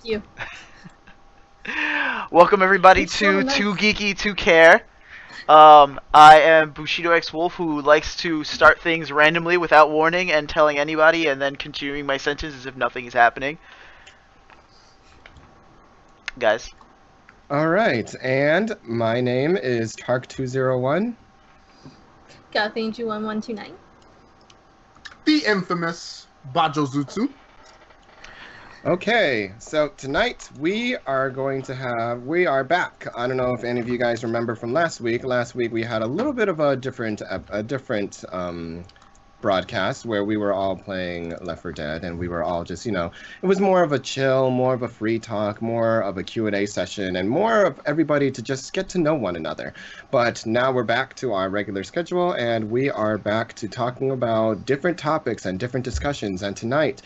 you. Welcome everybody It's so to nice. TooGeekyToCare. I am Bushido X Wolf, who likes to start things randomly without warning and telling anybody, and then continuing my sentence as if nothing is happening. Guys, All right, and my name is Tark201. Caffeine 21129. The infamous Bajozutsu. Okay, so tonight we are we are back. I don't know if any of you guys remember from last week. Last week we had a little bit of a different broadcast where we were all playing Left 4 Dead, and we were all just, it was more of a chill, more of a free talk, more of a Q&A session, and more of everybody to just get to know one another. But now we're back to our regular schedule, and we are back to talking about different topics and different discussions. And tonight,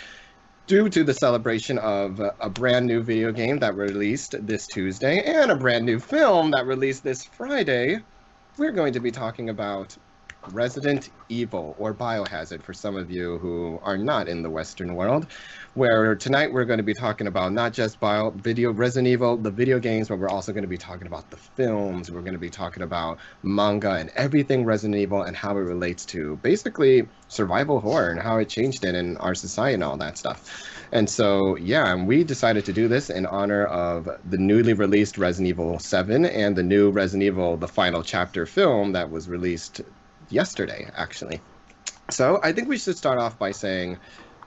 due to the celebration of a brand new video game that released this Tuesday and a brand new film that released this Friday, we're going to be talking about Resident Evil, or Biohazard for some of you who are not in the Western world, where tonight we're going to be talking about not just Resident Evil, the video games, but we're also going to be talking about the films. We're going to be talking about manga and everything Resident Evil and how it relates to basically survival horror and how it changed it in our society and all that stuff. And so, yeah, and we decided to do this in honor of the newly released Resident Evil 7 and the new Resident Evil, the Final Chapter film that was released yesterday, actually. So I think we should start off by saying,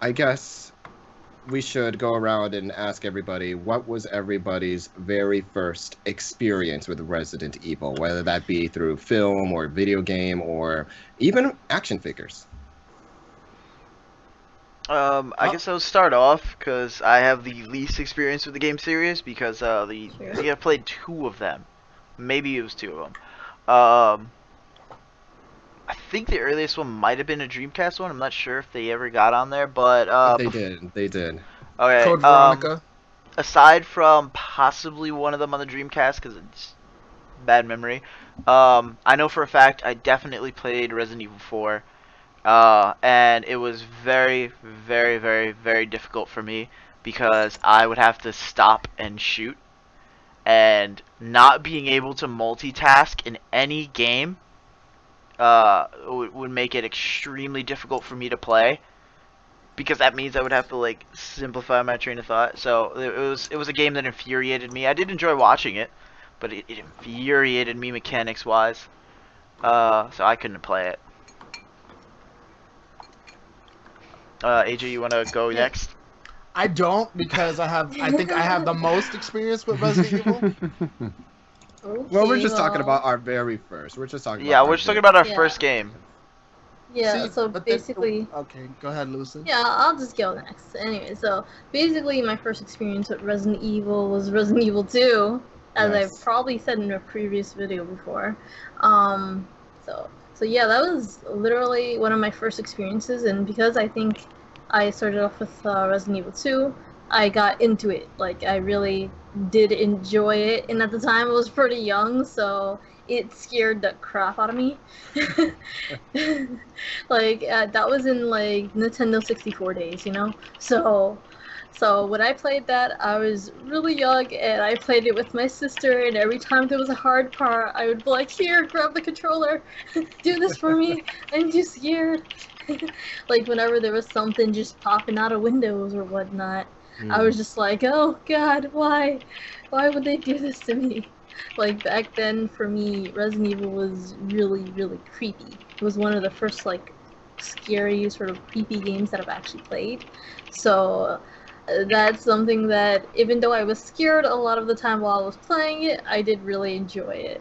I guess we should go around and ask everybody what was everybody's very first experience with Resident Evil, whether that be through film or video game or even action figures. I guess I'll start off because I have the least experience with the game series because I think I played two of them, maybe it was two of them. I think the earliest one might have been a Dreamcast one. I'm not sure if they ever got on there, but They did. okay. Code Veronica. Aside from possibly one of them on the Dreamcast, because it's bad memory, I know for a fact I definitely played Resident Evil 4, and it was very, very, very, very difficult for me because I would have to stop and shoot, and not being able to multitask in any game would make it extremely difficult for me to play because that means I would have to like simplify my train of thought. So it was a game that infuriated me. I did enjoy watching it, but it infuriated me mechanics wise. So I couldn't play it. AJ, you want to go next? I don't because I think I have the most experience with Resident Evil. Okay, Well, we're just talking about our very first. We're just talking Yeah, about we're our just talking very about our Yeah. first game. Yeah, See, so but then- basically, okay, go ahead, Lucy. yeah, I'll just go next. Anyway, so basically, my first experience with Resident Evil was Resident Evil 2, as Yes. I've probably said in a previous video before. Um, so yeah, that was literally one of my first experiences, and because I think I started off with Resident Evil 2, I got into it. Like, I really did enjoy it, and at the time I was pretty young, so it scared the crap out of me. Like, that was in like Nintendo 64 days, you know. So when I played that, I was really young, and I played it with my sister. And every time there was a hard part, I would be like, "Here, grab the controller, do this for me. I'm too scared." Like whenever there was something just popping out of windows or whatnot, I was just like, "Oh God, why? Why would they do this to me?" Like back then, for me, Resident Evil was really, really creepy. It was one of the first like scary sort of creepy games that I've actually played. So that's something that, even though I was scared a lot of the time while I was playing it, I did really enjoy it.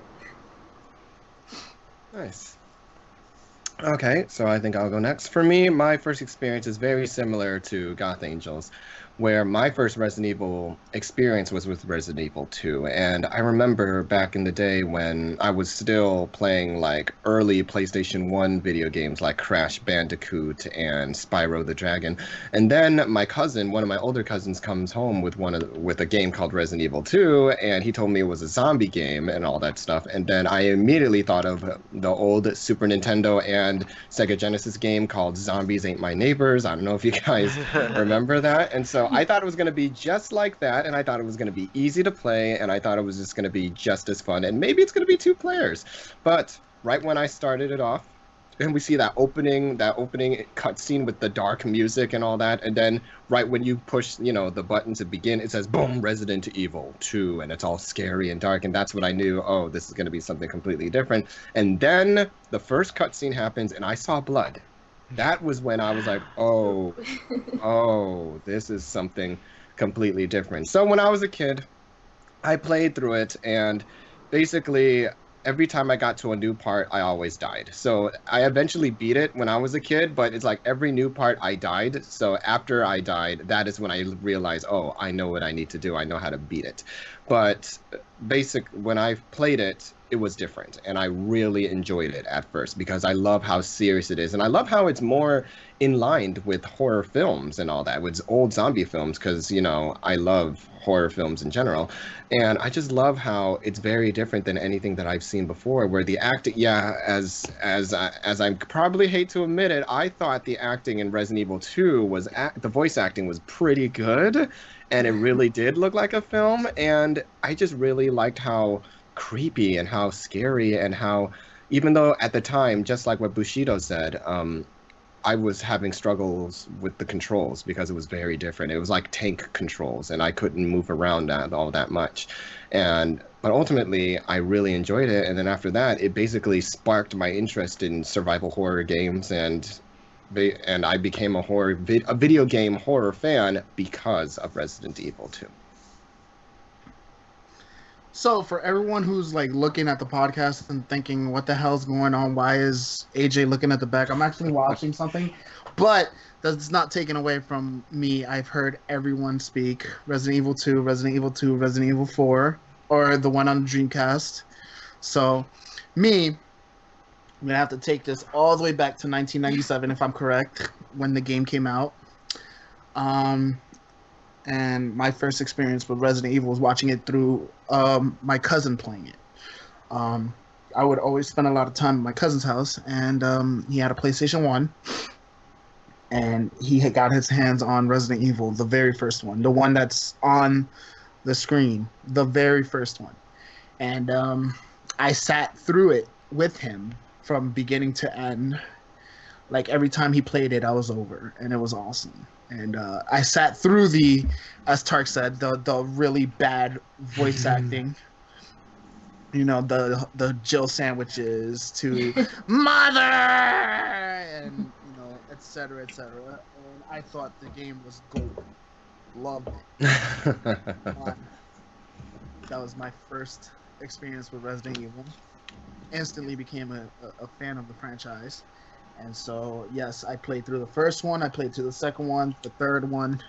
Nice. Okay, so I think I'll go next. For me, my first experience is very similar to Goth Angels, where my first Resident Evil experience was with Resident Evil 2. And I remember back in the day when I was still playing like early PlayStation 1 video games like Crash Bandicoot and Spyro the Dragon. And then my cousin, one of my older cousins, comes home with with a game called Resident Evil 2, and he told me it was a zombie game and all that stuff. And then I immediately thought of the old Super Nintendo and Sega Genesis game called Zombies Ain't My Neighbors. I don't know if you guys remember that. And so I thought it was going to be just like that, and I thought it was going to be easy to play, and I thought it was just going to be just as fun, and maybe it's going to be 2 players. But right when I started it off, and we see that opening cutscene with the dark music and all that, and then right when you push, the button to begin, it says boom, Resident Evil 2, and it's all scary and dark, and that's when I knew, oh, this is going to be something completely different. And then the first cutscene happens, and I saw blood. That was when I was like, oh, this is something completely different. So when I was a kid, I played through it, and basically every time I got to a new part, I always died. So I eventually beat it when I was a kid, but it's like every new part I died. So after I died, that is when I realized, oh, I know what I need to do. I know how to beat it. But when I played it, it was different, and I really enjoyed it at first because I love how serious it is, and I love how it's more in line with horror films and all that, with old zombie films, because I love horror films in general, and I just love how it's very different than anything that I've seen before. Where the acting, as I probably hate to admit it, I thought the acting in Resident Evil 2 the voice acting was pretty good, and it really did look like a film, and I just really liked how creepy and how scary and how, even though at the time, just like what Bushido said, I was having struggles with the controls because it was very different. It was like tank controls, and I couldn't move around all that much. But ultimately, I really enjoyed it. And then after that, it basically sparked my interest in survival horror games, and I became a video game horror fan because of Resident Evil 2. So for everyone who's like looking at the podcast and thinking, what the hell's going on? Why is AJ looking at the back? I'm actually watching something, but that's not taken away from me. I've heard everyone speak Resident Evil 2, Resident Evil 2, Resident Evil 4, or the one on Dreamcast. So me, I'm going to have to take this all the way back to 1997, if I'm correct, when the game came out. And my first experience with Resident Evil was watching it through my cousin playing it. I would always spend a lot of time at my cousin's house, and he had a PlayStation 1, and he had got his hands on Resident Evil, the very first one, the one that's on the screen, the very first one. And I sat through it with him from beginning to end. Like, every time he played it, I was over, and it was awesome. And I sat through as Tark said, the really bad voice acting. The Jill sandwiches to mother, and et cetera, et cetera. And I thought the game was golden. Loved it. That was my first experience with Resident Evil. Instantly became a fan of the franchise. And so, yes, I played through the first one. I played through the second one, the third one.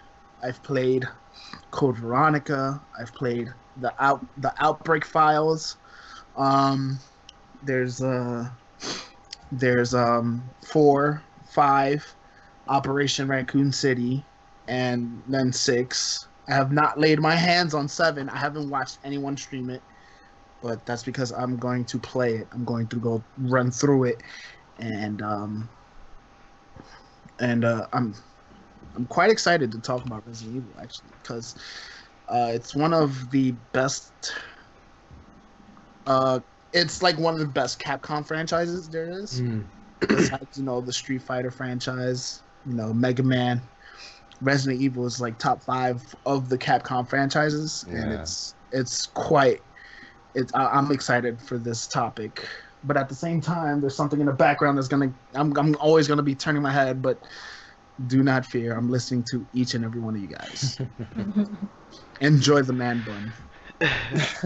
I've played Code Veronica. I've played the Outbreak Files. There's 4, 5, Operation Raccoon City, and then 6. I have not laid my hands on 7. I haven't watched anyone stream it, but that's because I'm going to play it. I'm going to go run through it. And I'm quite excited to talk about Resident Evil, actually, because it's one of the best. It's like one of the best Capcom franchises there is. Besides, the Street Fighter franchise, Mega Man. Resident Evil is like top 5 of the Capcom franchises, and it's quite. I'm excited for this topic. But at the same time, there's something in the background that's I'm always gonna be turning my head, but do not fear. I'm listening to each and every one of you guys. Enjoy the man bun.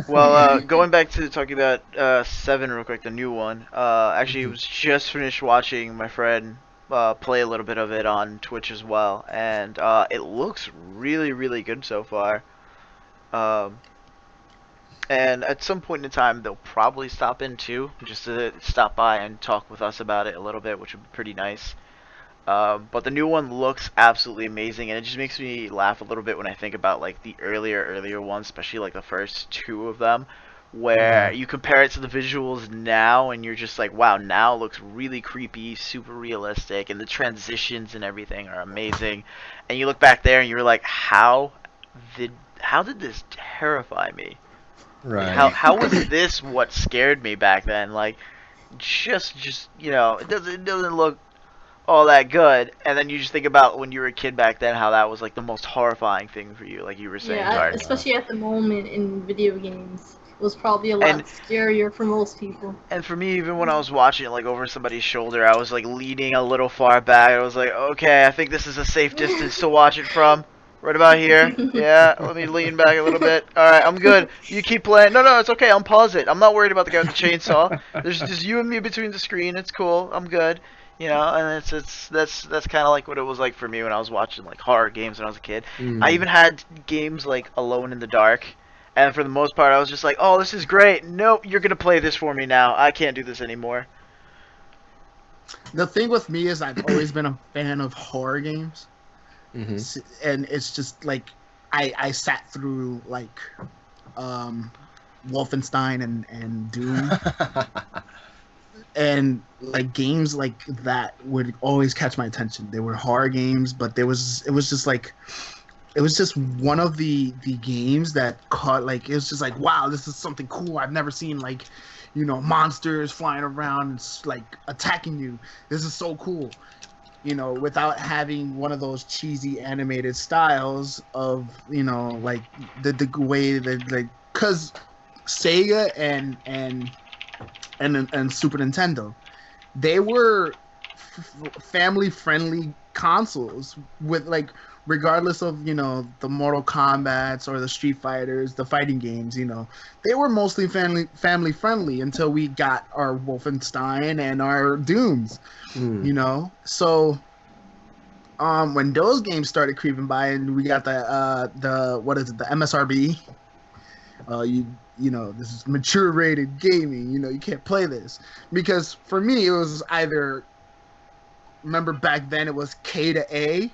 Well, going back to talking about 7 real quick, the new one. Actually, I was just finished watching my friend play a little bit of it on Twitch as well, and it looks really, really good so far. And at some point in time, they'll probably stop in too, just to stop by and talk with us about it a little bit, which would be pretty nice. But the new one looks absolutely amazing, and it just makes me laugh a little bit when I think about like the earlier ones, especially like the first 2 of them, where you compare it to the visuals now, and you're just like, wow, now it looks really creepy, super realistic, and the transitions and everything are amazing. And you look back there, and you're like, did this terrify me? Right. How was this what scared me back then? Like, just it doesn't look all that good. And then you just think about when you were a kid back then, how that was like the most horrifying thing for you, like you were saying, Yeah, Dark. especially at the moment in video games. It was probably a lot scarier for most people. And for me, even when I was watching it like over somebody's shoulder, I was like leaning a little far back. I was like, okay, I think this is a safe distance to watch it from. Right about here. Yeah, let me lean back a little bit. Alright, I'm good. You keep playing. No, it's okay. I'll pause it. I'm not worried about the guy with the chainsaw. There's just you and me between the screen. It's cool. I'm good. And that's kind of like what it was like for me when I was watching like horror games when I was a kid. I even had games like Alone in the Dark, and for the most part I was just like, oh, this is great. Nope, you're gonna play this for me now. I can't do this anymore. The thing with me is I've always been a fan of horror games. And it's just like I sat through like Wolfenstein and Doom. And like games like that would always catch my attention. They were horror games, but it was just one of the games that caught, like, it was just like, wow, this is something cool. I've never seen, like, monsters flying around and like attacking you. This is so cool. Without having one of those cheesy animated styles of, like the way that, like, because Sega and Super Nintendo, they were family friendly consoles with, like, regardless of the Mortal Kombats or the Street Fighters, the fighting games, they were mostly family friendly until we got our Wolfenstein and our Dooms. So when those games started creeping by and we got the what is it, the MSRB, this is mature rated gaming, you can't play this. Because for me it was either, remember back then it was K to A.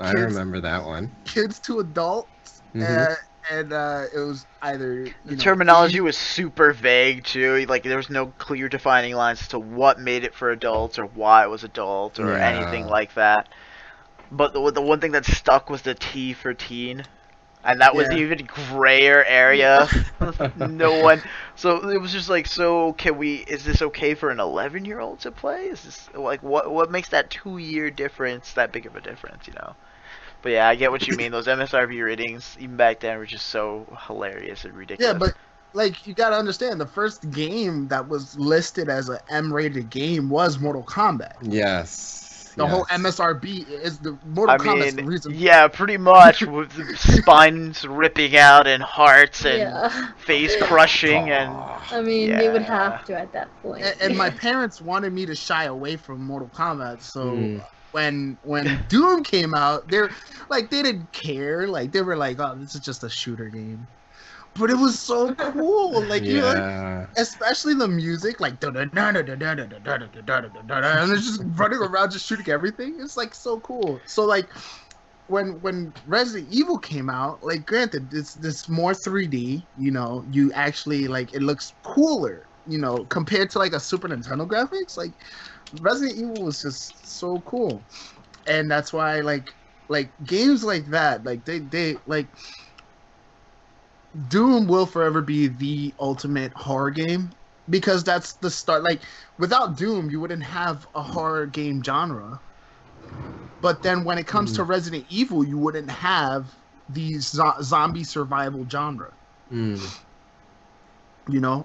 I remember that one. Kids to adults. And it was either the terminology was super vague too. Like there was no clear defining lines as to what made it for adults or why it was adult or anything like that. But the one thing that stuck was the T for teen, and that was even grayer area. No one. So it was just like, so is this okay for an 11-year-old to play? Is this like what makes that 2-year difference that big of a difference? But yeah, I get what you mean. Those MSRP ratings, even back then, were just so hilarious and ridiculous. Yeah, but like you gotta understand, the first game that was listed as an M-rated game was Mortal Kombat. Yes. The whole MSRB is the Mortal Kombat's the reason. Yeah, pretty much with spines ripping out and hearts and face crushing and. I mean, they would have to at that point. And my parents wanted me to shy away from Mortal Kombat, so. When Doom came out, they didn't care. Like they were like, "Oh, this is just a shooter game," but it was so cool. Like especially the music, like and it's just running around just shooting everything. It's like so cool. So like when Resident Evil came out, like granted, it's more 3D. You actually like it looks cooler. Compared to like a Super Nintendo graphics, like. Resident Evil was just so cool, and that's why like games like that, like they like Doom will forever be the ultimate horror game because that's the start. Like without Doom, you wouldn't have a horror game genre. But then when it comes to Resident Evil, you wouldn't have the zombie survival genre.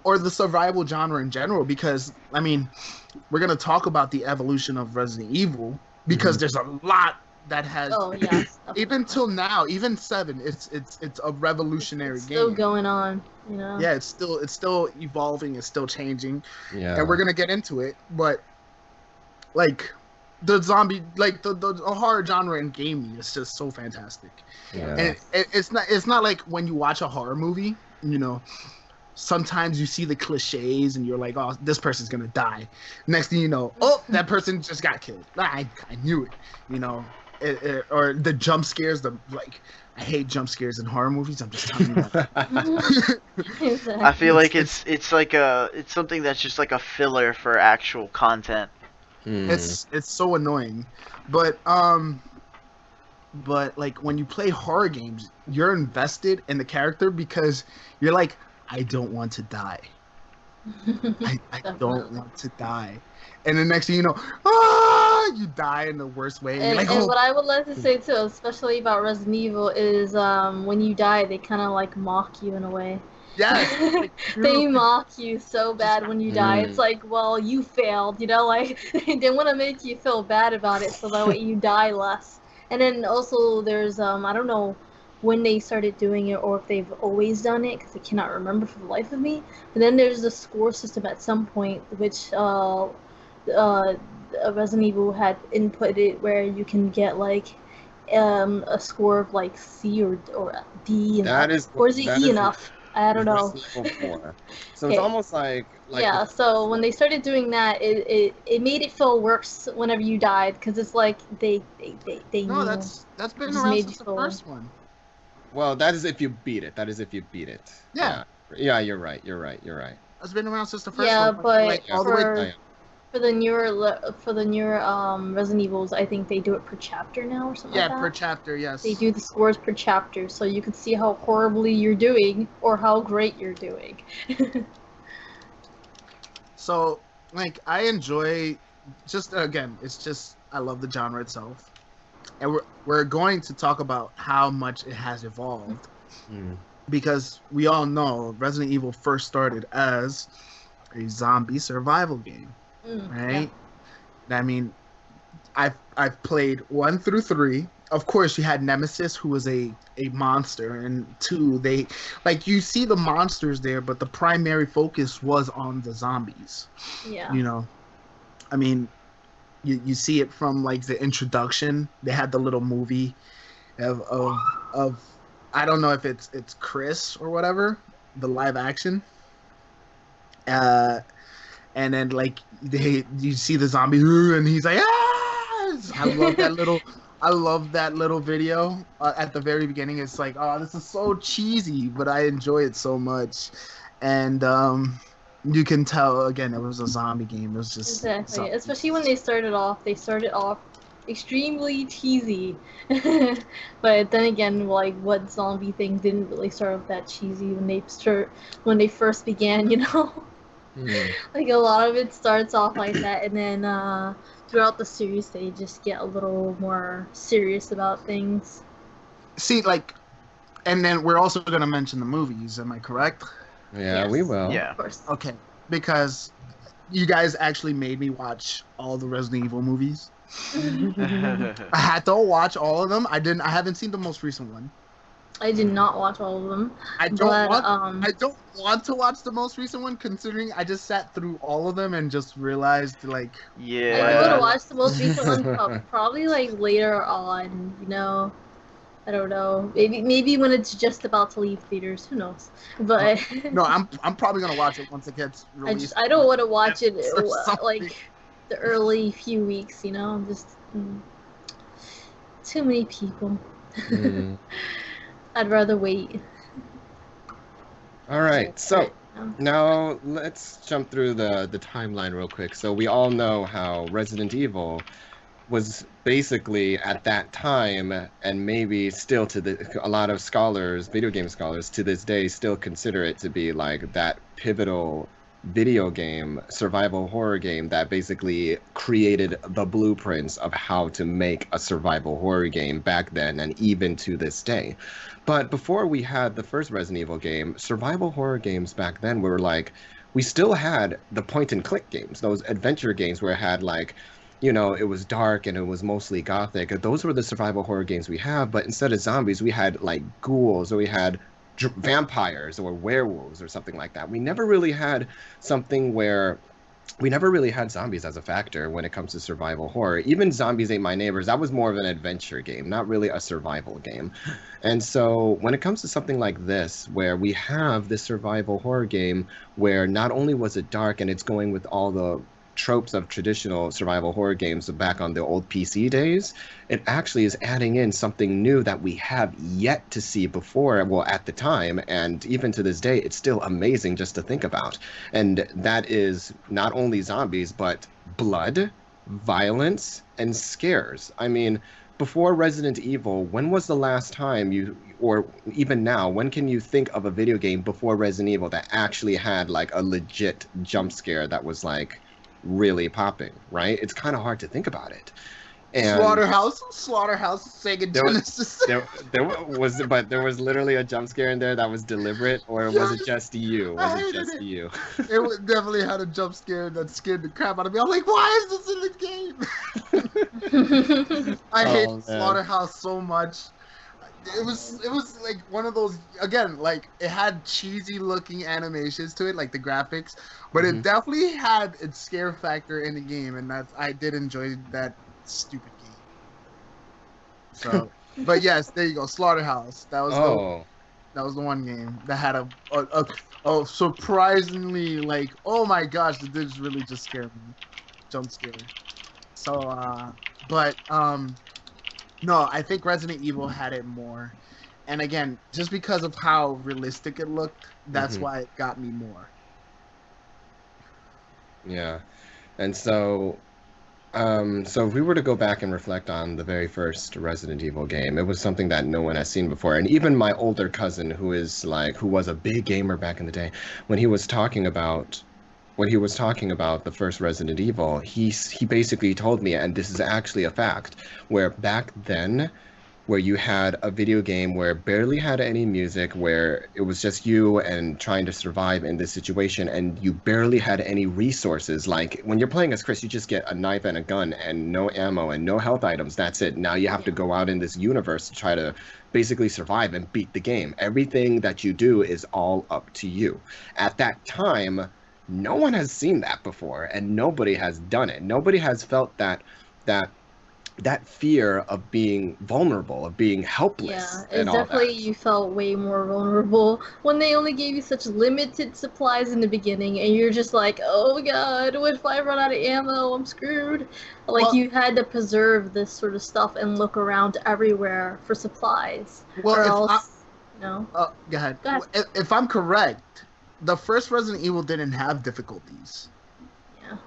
Or the survival genre in general, because I mean, we're gonna talk about the evolution of Resident Evil because there's a lot that has. Oh yes. Even till now, even 7, it's a revolutionary game. Still going on, Yeah, it's still evolving. It's still changing. Yeah. And we're gonna get into it, but like the zombie, like the horror genre in gaming is just so fantastic. Yeah. And it's not like when you watch a horror movie, sometimes you see the cliches and you're like, oh, this person's gonna die. Next thing you know, oh, that person just got killed. I knew it. or the jump scares. I hate jump scares in horror movies. I'm just telling you that. Exactly. I feel like it's like it's something that's just like a filler for actual content. It's so annoying, but like when you play horror games, you're invested in the character because you're like, I don't want to die. I don't want to die. And the next thing you know, you die in the worst way. And, like, and what I would like to say too, especially about Resident Evil, is when you die, they kind of like mock you in a way. yes, like, They mock you so bad when you die. It's like, well, you failed, you know, like they want to make you feel bad about it so that way you die less. And then also there's I don't know when they started doing it or if they've always done it because I cannot remember for the life of me. But then there's a score system at some point which Resident Evil had inputted where you can get like a score of like C or D enough. Or is it E enough? I don't know. So it's almost like yeah. So when they started doing that, it made it feel worse whenever you died because it's like they no, knew. that's been around since the first one. Well, that is if you beat it. Yeah. Yeah, you're right. It's been around since the first one. Yeah, but like, all the way. For the newer Resident Evils, I think they do it per chapter now or something like that. Yeah, per chapter, yes. They do the scores per chapter, so you can see how horribly you're doing or how great you're doing. So, like, I enjoy, it's just, I love the genre itself. And we're going to talk about how much it has evolved. Because we all know Resident Evil first started as a zombie survival game. Right? Yeah. I mean, I've played 1 through 3. Of course, you had Nemesis, who was a monster, and 2, they like you see the monsters there, but the primary focus was on the zombies. Yeah. You know, I mean, you see it from like the introduction. They had the little movie of I don't know if it's Chris or whatever, the live action. And then like you see the zombie and he's like, ah! I love that little video at the very beginning. It's like, oh, this is so cheesy, but I enjoy it so much. And you can tell again it was a zombie game. It was just exactly, especially when they started off extremely cheesy. But then again, like what zombie thing didn't really start off that cheesy when they first began, you know? Like a lot of it starts off like that, and then throughout the series they just get a little more serious about things. See, like, and then we're also going to mention the movies. Am I correct? Yeah, yes. We will. Yeah. Of course. Okay, because you guys actually made me watch all the Resident Evil movies. I had to watch all of them. I haven't seen the most recent one. I did not watch all of them. I don't want to watch the most recent one, considering I just sat through all of them and just realized, like... Yeah. I do want to watch the most recent one probably, like, later on, you know? I don't know. Maybe when it's just about to leave theaters. Who knows? But... No, I'm probably going to watch it once it gets released. I don't want to watch it, like, the early few weeks, you know? Just... too many people. I'd rather wait. All right, so now let's jump through the timeline real quick. So we all know how Resident Evil was basically at that time, and maybe still a lot of scholars, video game scholars, to this day still consider it to be like that pivotal video game, survival horror game that basically created the blueprints of how to make a survival horror game back then and even to this day. But before we had the first Resident Evil game, survival horror games back then were like, we still had the point and click games, those adventure games where it had like, you know, it was dark and it was mostly gothic. Those were the survival horror games we have, but instead of zombies, we had like ghouls, or we had vampires or werewolves or something like that. We never really had something where we never really had zombies as a factor when it comes to survival horror. Even Zombies Ate My Neighbors, that was more of an adventure game, not really a survival game. And so when it comes to something like this, where we have this survival horror game where not only was it dark and it's going with all the tropes of traditional survival horror games back on the old PC days, it actually is adding in something new that we have yet to see before, well, at the time, and even to this day, it's still amazing just to think about. And that is not only zombies, but blood, violence, and scares. I mean, before Resident Evil, when was the last time you, or even now, when can you think of a video game before Resident Evil that actually had like a legit jump scare that was like really popping, right? It's kind of hard to think about it. And Slaughterhouse, Sega Genesis. but there was literally a jump scare in there that was deliberate, or was it just you? Was it just you? It definitely had a jump scare that scared the crap out of me. I'm like, why is this in the game? I hate Slaughterhouse so much. It was like one of those, again, like it had cheesy looking animations to it, like the graphics, but it definitely had its scare factor in the game, and I did enjoy that stupid game. So, but yes, there you go, Slaughterhouse. That was the one game that had a surprisingly, like, oh my gosh, this really just scared me, jump scare. So, but no, I think Resident Evil had it more, and again, just because of how realistic it looked, that's why it got me more. Yeah, and so if we were to go back and reflect on the very first Resident Evil game, it was something that no one has seen before. And even my older cousin, who was a big gamer back in the day, when he was talking about the first Resident Evil, he basically told me, and this is actually a fact, where back then, where you had a video game where barely had any music, where it was just you and trying to survive in this situation, and you barely had any resources. Like when you're playing as Chris, you just get a knife and a gun and no ammo and no health items. That's it. Now you have to go out in this universe to try to basically survive and beat the game. Everything that you do is all up to you. At that time, no one has seen that before, and nobody has done it. Nobody has felt that fear of being vulnerable, of being helpless. Yeah, it's definitely, you felt way more vulnerable when they only gave you such limited supplies in the beginning, and you're just like, oh god, what if I run out of ammo? I'm screwed. Like, you had to preserve this sort of stuff and look around everywhere for supplies. Well, or else, go ahead. If I'm correct, the first Resident Evil didn't have difficulties. Yeah.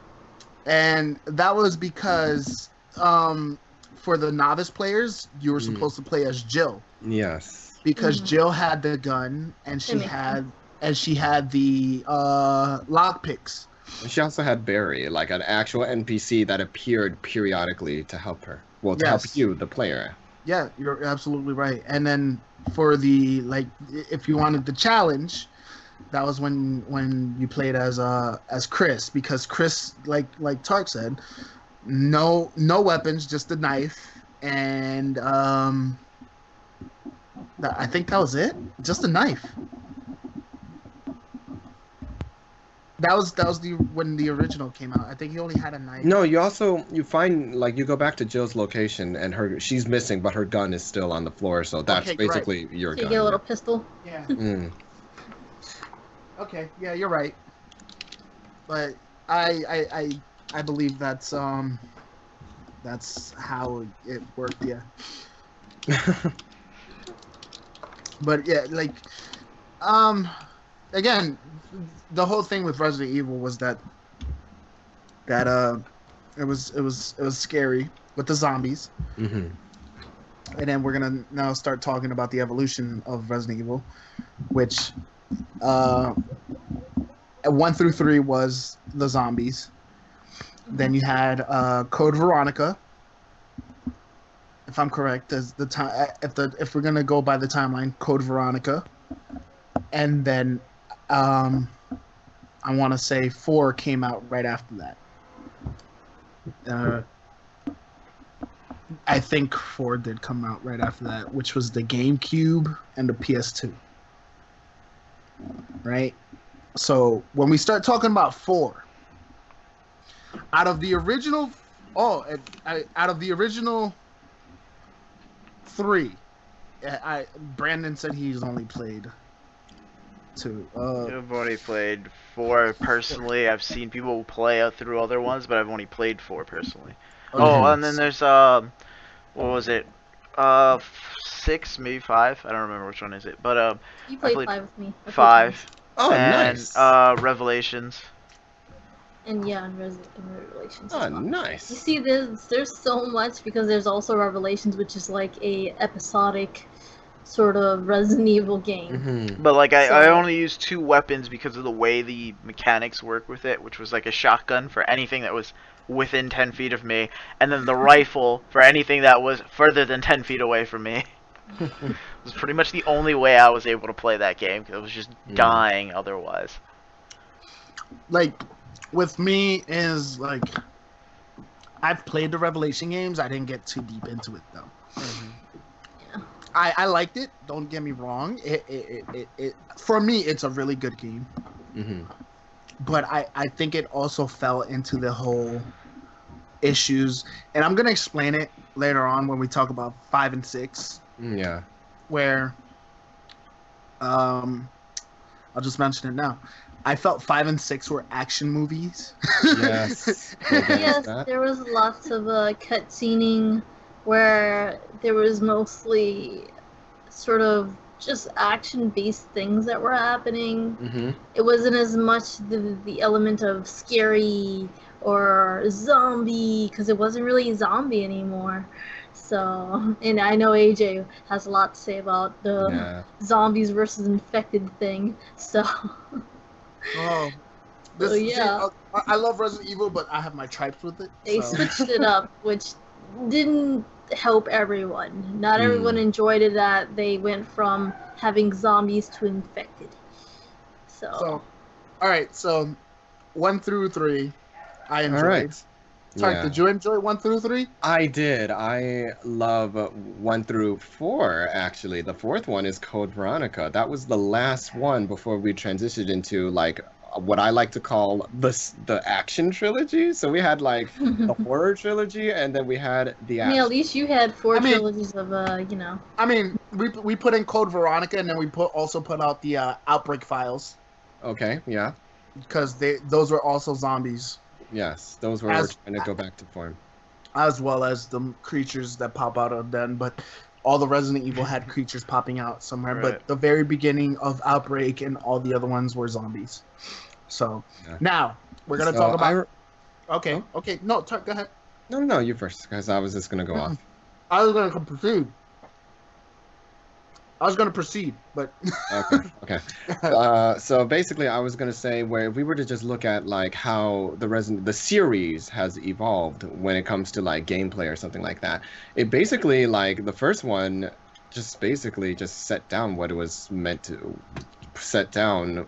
And that was because for the novice players, you were supposed to play as Jill. Yes. Because Jill had the gun, and she had the lockpicks. And she also had Barry, like an actual NPC that appeared periodically to help her. Well, to help you, the player. Yeah, you're absolutely right. And then for the, like, if you wanted the challenge, that was when you played as Chris, because Chris, like Tark said, no weapons, just a knife, and I think that was it, just a knife. That was when the original came out. I think he only had a knife. No, you find, like, you go back to Jill's location and she's missing, but her gun is still on the floor, so that's basically your gun. You get a little pistol. Yeah. Okay, yeah, you're right. But I believe that's how it worked, yeah. But yeah, like, again, the whole thing with Resident Evil was that it was scary with the zombies. And then we're gonna now start talking about the evolution of Resident Evil, which 1 through 3 was the zombies. Then you had Code Veronica, if I'm correct, as the time. If we're gonna go by the timeline, Code Veronica, and then I want to say 4 came out right after that. I think 4 did come out right after that, which was the GameCube and the PS2. Right? So when we start talking about 4, out of the original 3, Brandon said he's only played 2. I've only played 4 personally. I've seen people play through other ones, but I've only played 4 personally. Okay. Oh, and then there's what was it? 6, maybe 5. I don't remember which one is it, but You I played played 5 with me. I played 5 Oh, and nice. Revelations. And yeah, in Revelations Oh, as well. nice. You see, there's so much because there's also Revelations, which is like a episodic sort of Resident Evil game. Mm-hmm. But like I So- only used 2 weapons because of the way the mechanics work with it, which was like a shotgun for anything that was within 10 feet of me, and then the rifle for anything that was further than 10 feet away from me. It was pretty much the only way I was able to play that game because I was just dying otherwise. Like, with me is like, I've played the Revelation games. I didn't get too deep into it though. Yeah. I liked it. Don't get me wrong. It for me, it's a really good game. Mm-hmm. But I think it also fell into the whole issues, and I'm gonna explain it later on when we talk about 5 and 6, Yeah. where I'll just mention it now. I felt 5 and 6 were action movies. Yes. Yes, there was lots of cutscening where there was mostly sort of just action-based things that were happening. Mm-hmm. It wasn't as much the element of scary or zombie, because it wasn't really zombie anymore. So, and I know AJ has a lot to say about the Yeah. zombies versus infected thing. So, Oh, So, yeah. See, I love Resident Evil, but I have my tripes with it. they so. switched it up, which didn't help everyone. Not everyone enjoyed it that they went from having zombies to infected. So, all right. So, 1 through 3, I enjoyed. All right. Sorry, Yeah. did you enjoy 1 through 3? I did. I love 1 through 4, actually. The 4th one is Code Veronica. That was the last one before we transitioned into, like, what I like to call the action trilogy. So we had, like, the horror trilogy, and then we had the I action. mean, at least you had 4 I mean- trilogies of, you know. I mean, we put in Code Veronica, and then we also put out the Outbreak Files, Okay, yeah. because those were also zombies, Yes, those were As- trying to go back to form. as well as the creatures that pop out of them. But all the Resident Evil had creatures popping out somewhere. Right. But the very beginning of Outbreak and all the other ones were zombies. So Yeah. now we're gonna So talk about. I- Okay, no, go ahead. No, you first, because I was just going to go off. I was gonna proceed. But Okay. So basically, I was gonna say where if we were to just look at like how the series has evolved when it comes to like gameplay or something like that, it basically like the first one just basically just set down what it was meant to set down.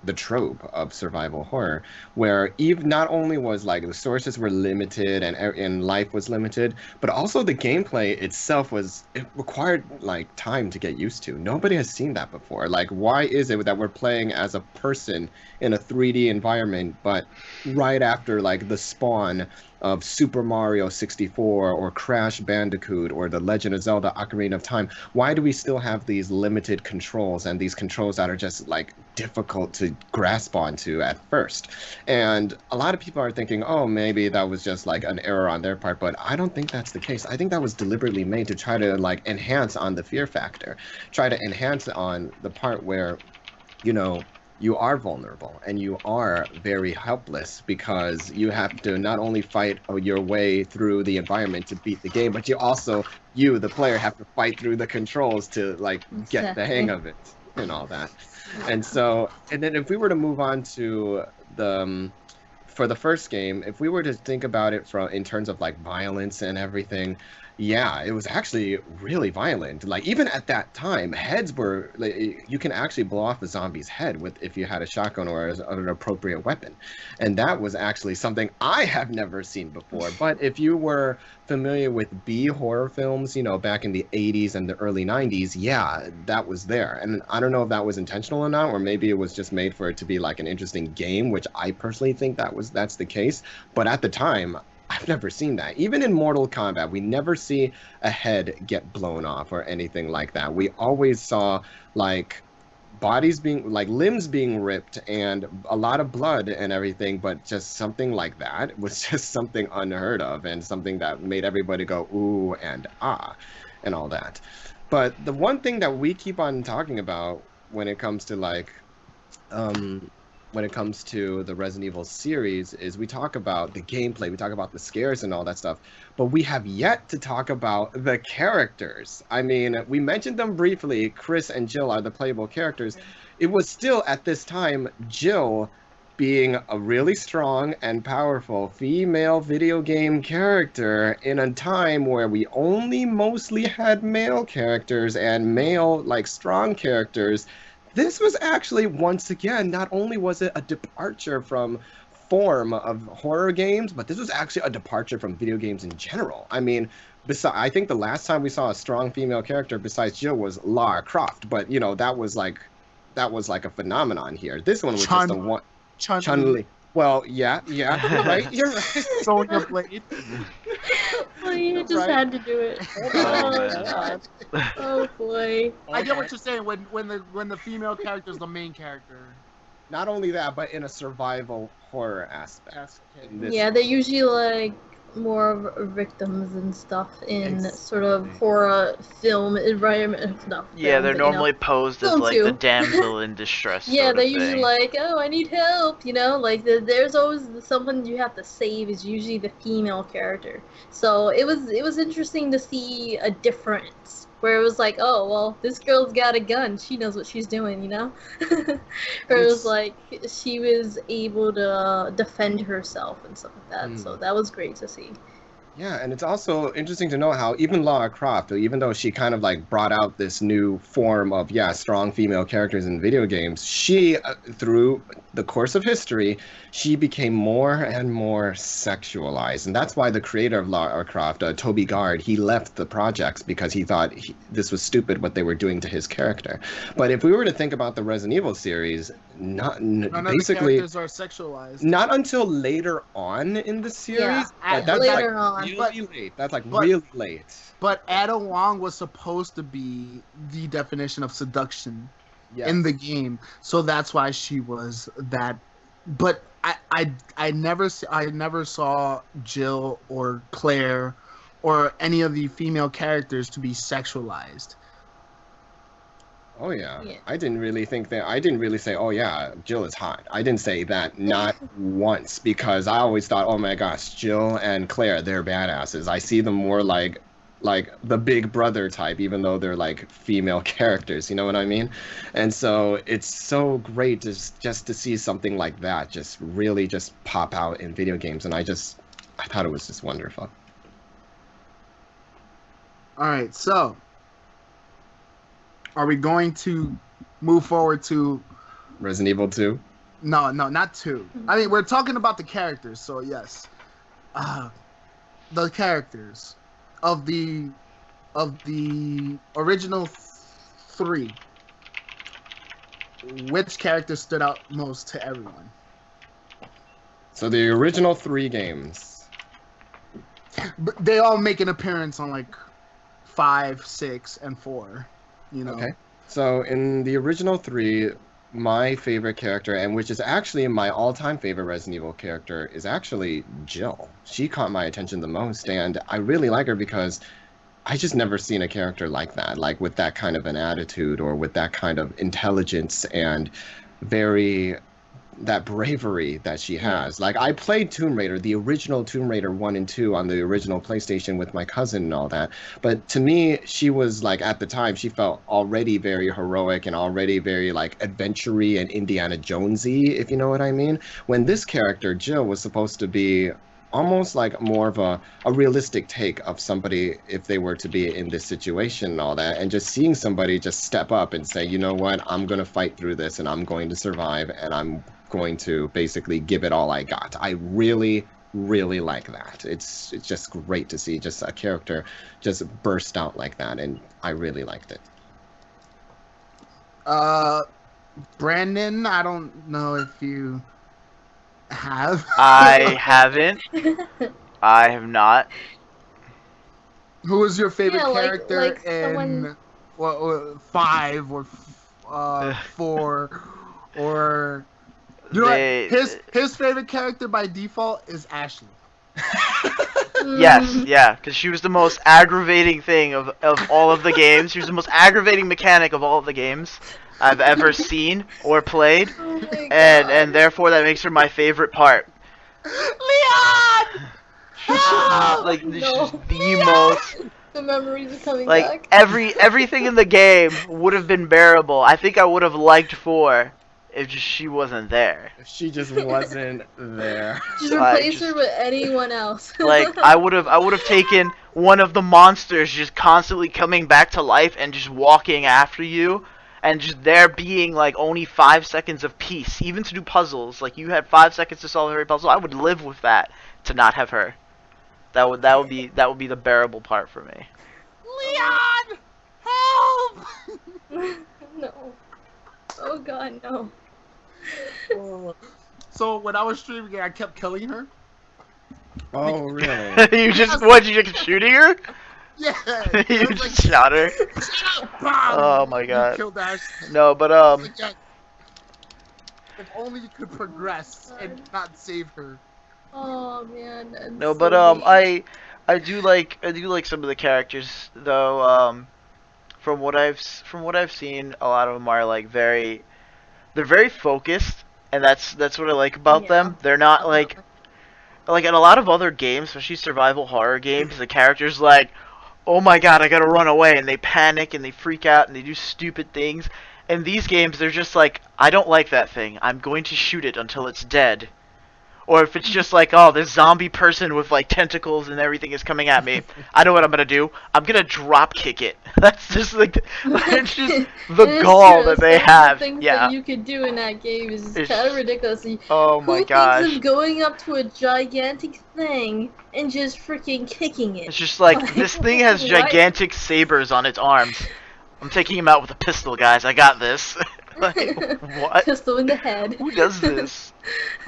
The trope of survival horror, where even not only was like the sources were limited and life was limited, but also the gameplay itself it required like time to get used to. Nobody has seen that before. Like, why is it that we're playing as a person in a 3D environment, but right after like the spawn of Super Mario 64 or Crash Bandicoot or The Legend of Zelda Ocarina of Time, why do we still have these limited controls and these controls that are just like difficult to grasp onto at first? And a lot of people are thinking, oh, maybe that was just like an error on their part, but I don't think that's the case. I think that was deliberately made to try to like enhance on the fear factor, try to enhance on the part where, you know, you are vulnerable and you are very helpless because you have to not only fight your way through the environment to beat the game, but the player, have to fight through the controls to like get the hang of it and all that. And then if we were to move on to for the first game, if we were to think about it in terms of like violence and everything, yeah, it was actually really violent. Like even at that time, heads were like, you can actually blow off a zombie's head if you had a shotgun or an appropriate weapon, and that was actually something I have never seen before. But if you were familiar with B horror films, you know, back in the 80s and the early 90s, yeah, that was there. And I don't know if that was intentional or not, or maybe it was just made for it to be like an interesting game, which I personally think that's the case. But at the time, I've never seen that. Even in Mortal Kombat, we never see a head get blown off or anything like that. We always saw like bodies being like limbs being ripped and a lot of blood and everything, but just something like that was just something unheard of and something that made everybody go ooh and ah and all that. But the one thing that we keep on talking about when it comes to like um when it comes to the Resident Evil series is we talk about the gameplay, we talk about the scares and all that stuff, but we have yet to talk about the characters. I mean, we mentioned them briefly. Chris and Jill are the playable characters. It was still at this time Jill being a really strong and powerful female video game character in a time where we only mostly had male characters and male like strong characters. This was actually, once again, not only was it a departure from form of horror games, but this was actually a departure from video games in general. I mean, I think the last time we saw a strong female character besides Jill was Lara Croft, but you know that was like a phenomenon here. This one was just a one. Chun-Li. Well, yeah, you're right. Sonya Blade. Well, you just had to do it. Oh, God. Oh boy. I get what you're saying when the female character is the main character. Not only that, but in a survival horror aspect. Yeah, they're usually like more victims and stuff in sort of horror film environment stuff. Yeah, they're normally posed as like the damsel in distress. Yeah, they're usually like, oh, I need help, you know, like there's always someone you have to save is usually the female character. So it was interesting to see a difference where it was like, oh, well, this girl's got a gun, she knows what she's doing, you know? Or it was like she was able to defend herself and stuff like that. So that was great to see. Yeah, and it's also interesting to know how even Lara Croft, even though she kind of like brought out this new form of, strong female characters in video games, she, through the course of history, she became more and more sexualized. And that's why the creator of Lara Croft, Toby Gard, he left the projects because he thought this was stupid what they were doing to his character. But if we were to think about the Resident Evil series, none of the characters are sexualized. Not until later on in the series. Yeah, that's later like on. really late. That's like really late. But Ada Wong was supposed to be the definition of seduction in the game, so that's why she was that. But I never saw Jill or Claire or any of the female characters to be sexualized. Oh yeah. I didn't really say, oh yeah, Jill is hot. I didn't say that, not once, because I always thought, oh my gosh, Jill and Claire, they're badasses. I see them more like the big brother type, even though they're like female characters, you know what I mean? And so it's so great just to see something like that just really just pop out in video games, and I thought it was just wonderful. All right, so are we going to move forward to Resident Evil 2? No, not 2. I mean, we're talking about the characters, so yes. The characters of the original 3. Which character stood out most to everyone? So the original 3 games. But they all make an appearance on like 5, 6, and 4. You know. Okay. So in the original 3, my favorite character, and which is actually my all-time favorite Resident Evil character, is actually Jill. She caught my attention the most, and I really like her because I just never seen a character like that, like with that kind of an attitude or with that kind of intelligence and that bravery that she has. Like, I played Tomb Raider, the original Tomb Raider 1 and 2 on the original PlayStation with my cousin and all that. But to me, she was like, at the time, she felt already very heroic and already very like adventure-y and Indiana Jonesy, if you know what I mean. When this character, Jill, was supposed to be almost like more of a realistic take of somebody if they were to be in this situation and all that, and just seeing somebody just step up and say, you know what, I'm going to fight through this and I'm going to survive and I'm going to basically give it all I got. I really, really like that. It's just great to see just a character just burst out like that, and I really liked it. Brandon, I don't know if you have. I haven't. I have not. Who was your favorite Yeah, character like in someone... 5 for, or you know They- what? His favorite character by default is Ashley. Yes, yeah, because she was the most aggravating thing of all of the games. She was the most aggravating mechanic of all of the games I've ever seen or played, Oh my and God. therefore that makes her my favorite part. Leon! Like No. she's just the most. The memories are coming Like back. everything in the game would have been bearable. I think I would have liked 4 if just she wasn't there. She just wasn't there. Just like, replace her just- with anyone else. Like I would have taken one of the monsters just constantly coming back to life and just walking after you, and just there being like only 5 seconds of peace, even to do puzzles. Like you had 5 seconds to solve every puzzle. I would live with that to not have her. That would be the bearable part for me. Leon! Help! No. Oh God, no. So when I was streaming it, I kept killing her. Oh, really? You just shooting her? Yeah. You It was just shot her. bam! Oh my You God. killed Ash. No, but If only you could progress and not save her. Oh man. That's no, so but mean. I do like some of the characters though. From what I've seen, a lot of them are like they're very focused, and that's what I like about Yeah. them. They're not like in a lot of other games, especially survival horror games, the characters like, oh my God, I gotta run away, and they panic and they freak out and they do stupid things. In these games, they're just like, I don't like that thing. I'm going to shoot it until it's dead. Or if it's just like, oh, this zombie person with like tentacles and everything is coming at me, I know what I'm gonna do. I'm gonna drop kick it. That's just like, that's just the It is gall true. that they Some of the have. things Yeah. that you could do in that game is It's kind of just- ridiculous. Oh my Who gosh. thinks of going up to a gigantic thing and just freaking kicking it? It's just like, this thing has What? gigantic sabers on its arms. I'm taking him out with a pistol, guys. I got this. Like, what? Pistol in the head. Who does this?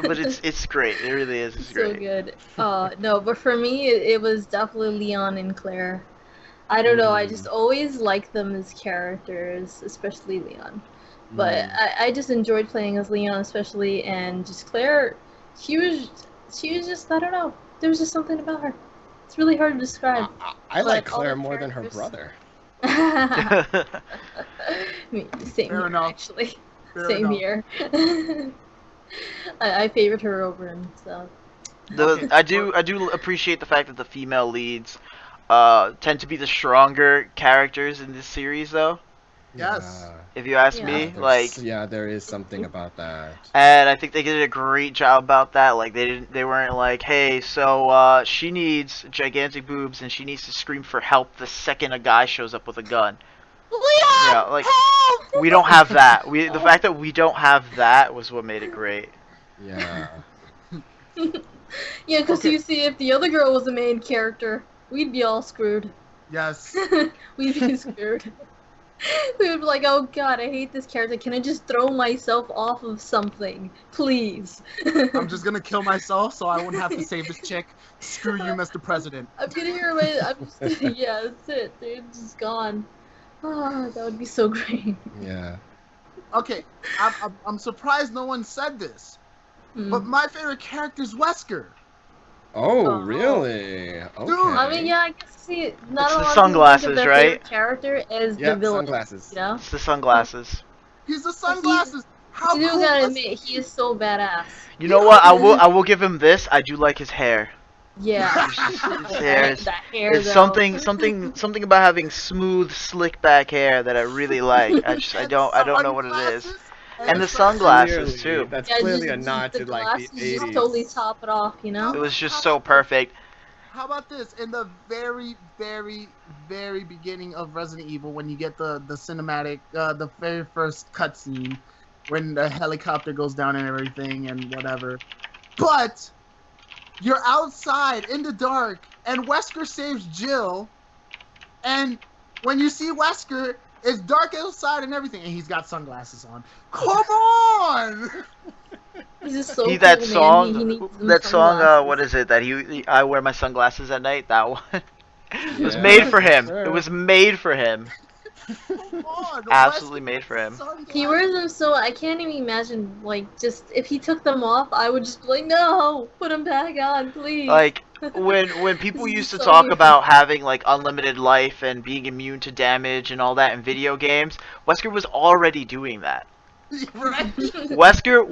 But it's great. It really is. It's So great. good. No, but for me, it was definitely Leon and Claire. I don't know. I just always liked them as characters, especially Leon. But I just enjoyed playing as Leon, especially, and just Claire. She was just, I don't know. There was just something about her. It's really hard to describe. I like But all Claire the more than her characters- brother. Same Fair here, enough. actually. Fair Same enough. here. I favored her over him, so. Okay. I do appreciate the fact that the female leads tend to be the stronger characters in this series, though. Yes. If you ask Yeah. me, there's- like, yeah, there is something about that. and I think they did a great job about that. Like, they weren't like, hey, so she needs gigantic boobs and she needs to scream for help the second a guy shows up with a gun. Leon! Yeah, like, Help! we don't have that. The fact that we don't have that was what made it great. Yeah. Yeah, because Okay. you see, if the other girl was the main character, we'd be all screwed. Yes. We'd be screwed. We would be like, oh God, I hate this character. Can I just throw myself off of something? Please. I'm just gonna kill myself so I wouldn't have to save this chick. Screw you, Mr. President. I'm gonna hear my. I'm just gonna. Yeah, that's it. Dude, it's just gone. Ah, that would be so great. Yeah. Okay, I'm surprised no one said this, Mm. but my favorite character is Wesker. Oh, Oh. really? Okay. I mean, yeah, I guess see, not It's a the lot of people think sunglasses, of their right? favorite character as Yeah, the villain. sunglasses. You know, It's the sunglasses. He's the sunglasses. How you do cool gotta was admit, he is so badass. You know what? I will give him this. I do like his hair. Yeah, His hair is- that hair. It's though. something about having smooth, slick back hair that I really like. I don't know what it is. And the sunglasses Clearly, too. That's Yeah, clearly just- a nod the to like glasses the 80s. just totally top it off, you know. It was just so perfect. How about this? In the very, very, very beginning of Resident Evil, when you get the cinematic, the very first cutscene, when the helicopter goes down and everything and whatever. But you're outside in the dark, and Wesker saves Jill. And when you see Wesker, it's dark outside and everything, and he's got sunglasses on. Come on! He's just so cool, That man. song, He needs some that song. sunglasses. What is it? That I wear my sunglasses at night. That one. It was Yeah, made for him. sure. It was made for him. Come on, Absolutely made for him. He wears them so I can't even imagine, like, just if he took them off, I would just be like, no, put them back on, please. Like when people This is used to so talk weird. about having like unlimited life and being immune to damage and all that in video games, Wesker was already doing that. Right? Wesker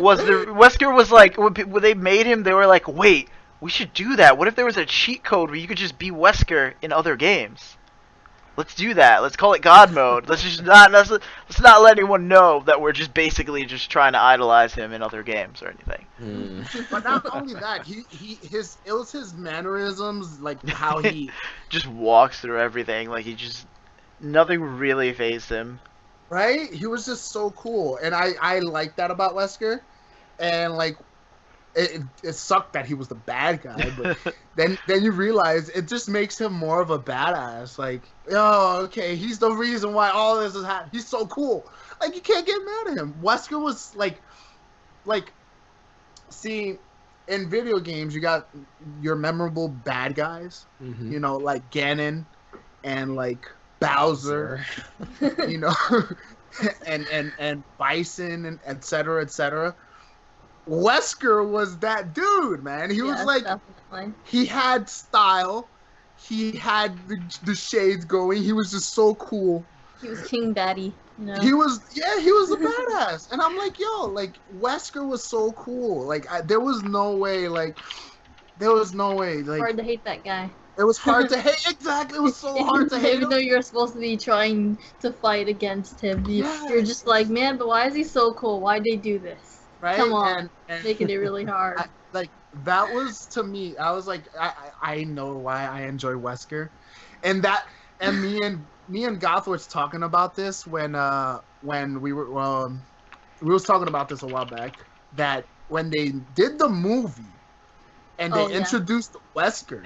was like when they made him, they were like, wait, we should do that. What if there was a cheat code where you could just be Wesker in other games? Let's do that. Let's call it God mode. Let's not let anyone know that we're just basically just trying to idolize him in other games or anything. But not only that, it was his mannerisms, like how he Just walks through everything like nothing really fazed him. right? He was just so cool, and I like that about Wesker, and like it sucked that he was the bad guy, but then you realize it just makes him more of a badass. Like, oh, okay, he's the reason why all this is happening. He's so cool. Like, you can't get mad at him. Wesker was like, see, in video games, you got your memorable bad guys, you know, like Ganon and like Bowser, you know, and Bison and et cetera, et cetera. Wesker was that dude, man. He was like, definitely. he had style. He had the shades going. He was just so cool. He was King Batty, you know. He was a badass. And I'm like, yo, like, Wesker was so cool. Like, there was no way, like, Hard to hate that guy. it was hard to hate. Exactly, it was so hard to hate Even him. though you're supposed to be trying to fight against him, you're just like, man, but why is he so cool? Why'd they do this? Right? Come on, And making it really hard. like, that was, to me, I was like, I know why I enjoy Wesker. And me and Goth was talking about this when we was talking about this a while back, that when they did the movie and they introduced Wesker,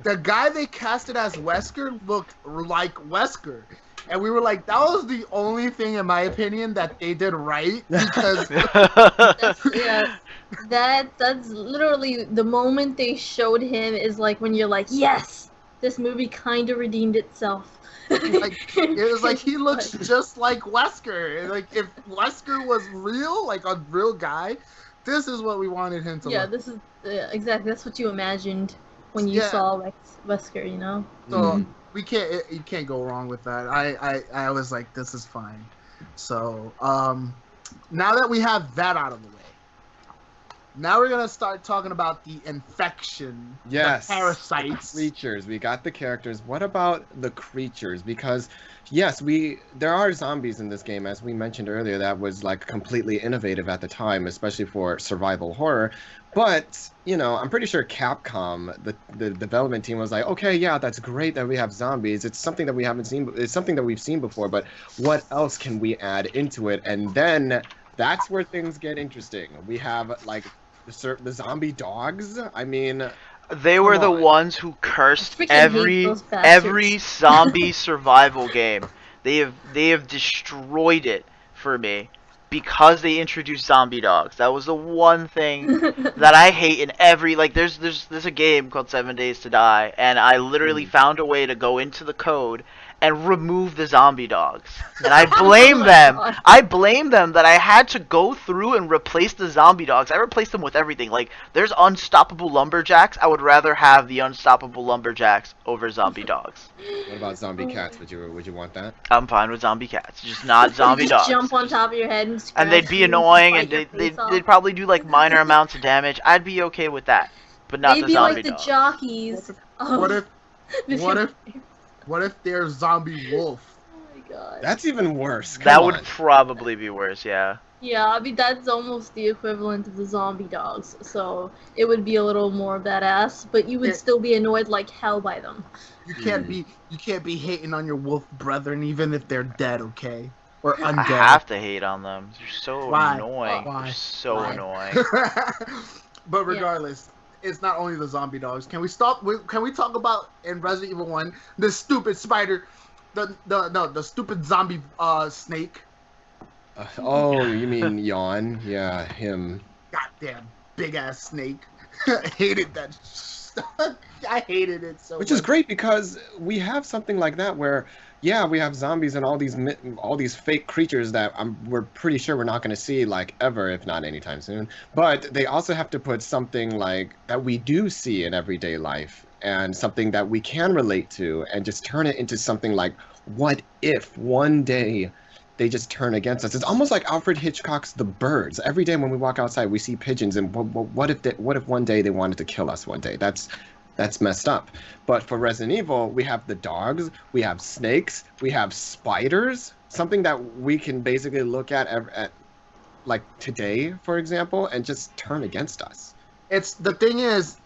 the guy they casted as Wesker looked like Wesker. And we were like, that was the only thing, in my opinion, that they did right, because that's literally the moment they showed him is like when you're like, yes, this movie kind of redeemed itself. like, it was like he looks just like Wesker. Like, if Wesker was real, like a real guy, this is what we wanted him to look. Yeah, this is exactly, that's what you imagined when you saw Wesker, you know. So you can't go wrong with that. I was like, this is fine. So now that we have that out of the way, now we're gonna start talking about the infection. Yes. The parasites. Creatures. We got the characters. What about the creatures? Because yes, there are zombies in this game, as we mentioned earlier. That was like completely innovative at the time, especially for survival horror. But you know, I'm pretty sure Capcom, the development team, was like, okay, yeah, that's great that we have zombies. It's something that we haven't seen. It's something that we've seen before. But what else can we add into it? And then that's where things get interesting. We have like the zombie dogs. I mean, they were the ones who cursed Freaking hate those bastards. every zombie survival game. They have destroyed it for me because they introduced zombie dogs. That was the one thing that I hate in every, like, there's a game called 7 Days to Die, and I literally found a way to go into the code and remove the zombie dogs. And I blame them. God. I blame them that I had to go through and replace the zombie dogs. I replaced them with everything. Like, there's unstoppable lumberjacks. I would rather have the unstoppable lumberjacks over zombie dogs. What about zombie cats? Would you want that? I'm fine with zombie cats, just not zombie Just dogs. jump on top of your head and scratch And they'd be you annoying, bite and your face off. they'd probably do like minor amounts of damage. I'd be okay with that, but not They'd the be zombie like the dogs. jockeys. What if there's zombie wolf? Oh my god. That's even worse. Come That would on. probably be worse, yeah. Yeah, I mean that's almost the equivalent of the zombie dogs, so it would be a little more badass, but you would still be annoyed like hell by them. You can't be hating on your wolf brethren even if they're dead, okay? Or undead. I have to hate on them. They're so Why? annoying. Why? They're so Why? annoying. But regardless, it's not only the zombie dogs. Can we talk about in Resident Evil 1 the stupid spider, the stupid zombie snake? Oh, you mean Yawn? Yeah, him. Goddamn big ass snake. I hated that. I hated it so much. Which is great because we have something like that where, yeah, we have zombies and all these fake creatures that we're pretty sure we're not going to see like ever, if not anytime soon. But they also have to put something like that we do see in everyday life and something that we can relate to and just turn it into something like, what if one day they just turn against us? It's almost like Alfred Hitchcock's The Birds. Every day when we walk outside, we see pigeons, and what if one day they wanted to kill us one day? That's messed up. But for Resident Evil, we have the dogs, we have snakes, we have spiders, something that we can basically look at like today, for example, and just turn against us. It's the thing is,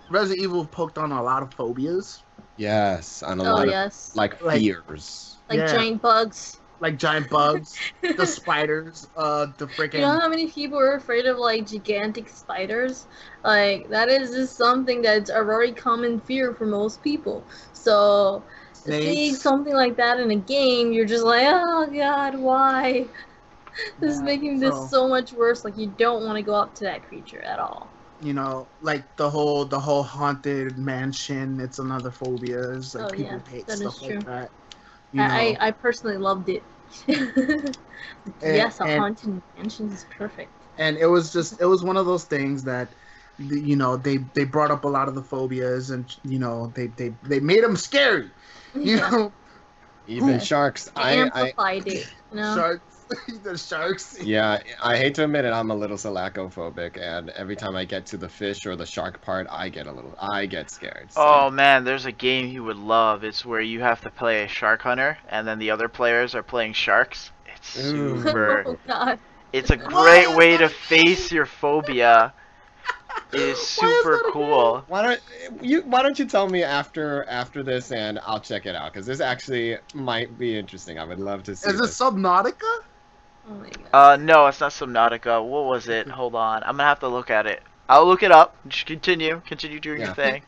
Resident Evil poked on a lot of phobias. Yes, on a lot of like fears. Like giant bugs. Like giant bugs, the spiders, the freaking... You know how many people are afraid of, like, gigantic spiders? Like, that is just something that's a very common fear for most people. So, seeing something like that in a game, you're just like, oh god, why? This is making this so much worse. Like, you don't want to go up to that creature at all. You know, like the whole haunted mansion, it's another phobia. It's like people hate stuff like that. I personally loved it. Yes, a haunted mansion is perfect. And it was one of those things that, you know, they brought up a lot of the phobias, and you know they made them scary. You know, even sharks. I amplified it. You know? Sharks. The sharks. Yeah, I hate to admit it, I'm a little salacophobic, and every time I get to the fish or the shark part, I get scared. So. Oh man, there's a game you would love. It's where you have to play a shark hunter, and then the other players are playing sharks. It's super. Oh, God. It's a great way to face your phobia. It is super cool. Why don't you tell me after this, and I'll check it out, because this actually might be interesting. I would love to see. Is it Subnautica? Oh my God. No, it's not Subnautica. What was it? Hold on. I'm gonna have to look at it. I'll look it up. Just continue doing your thing.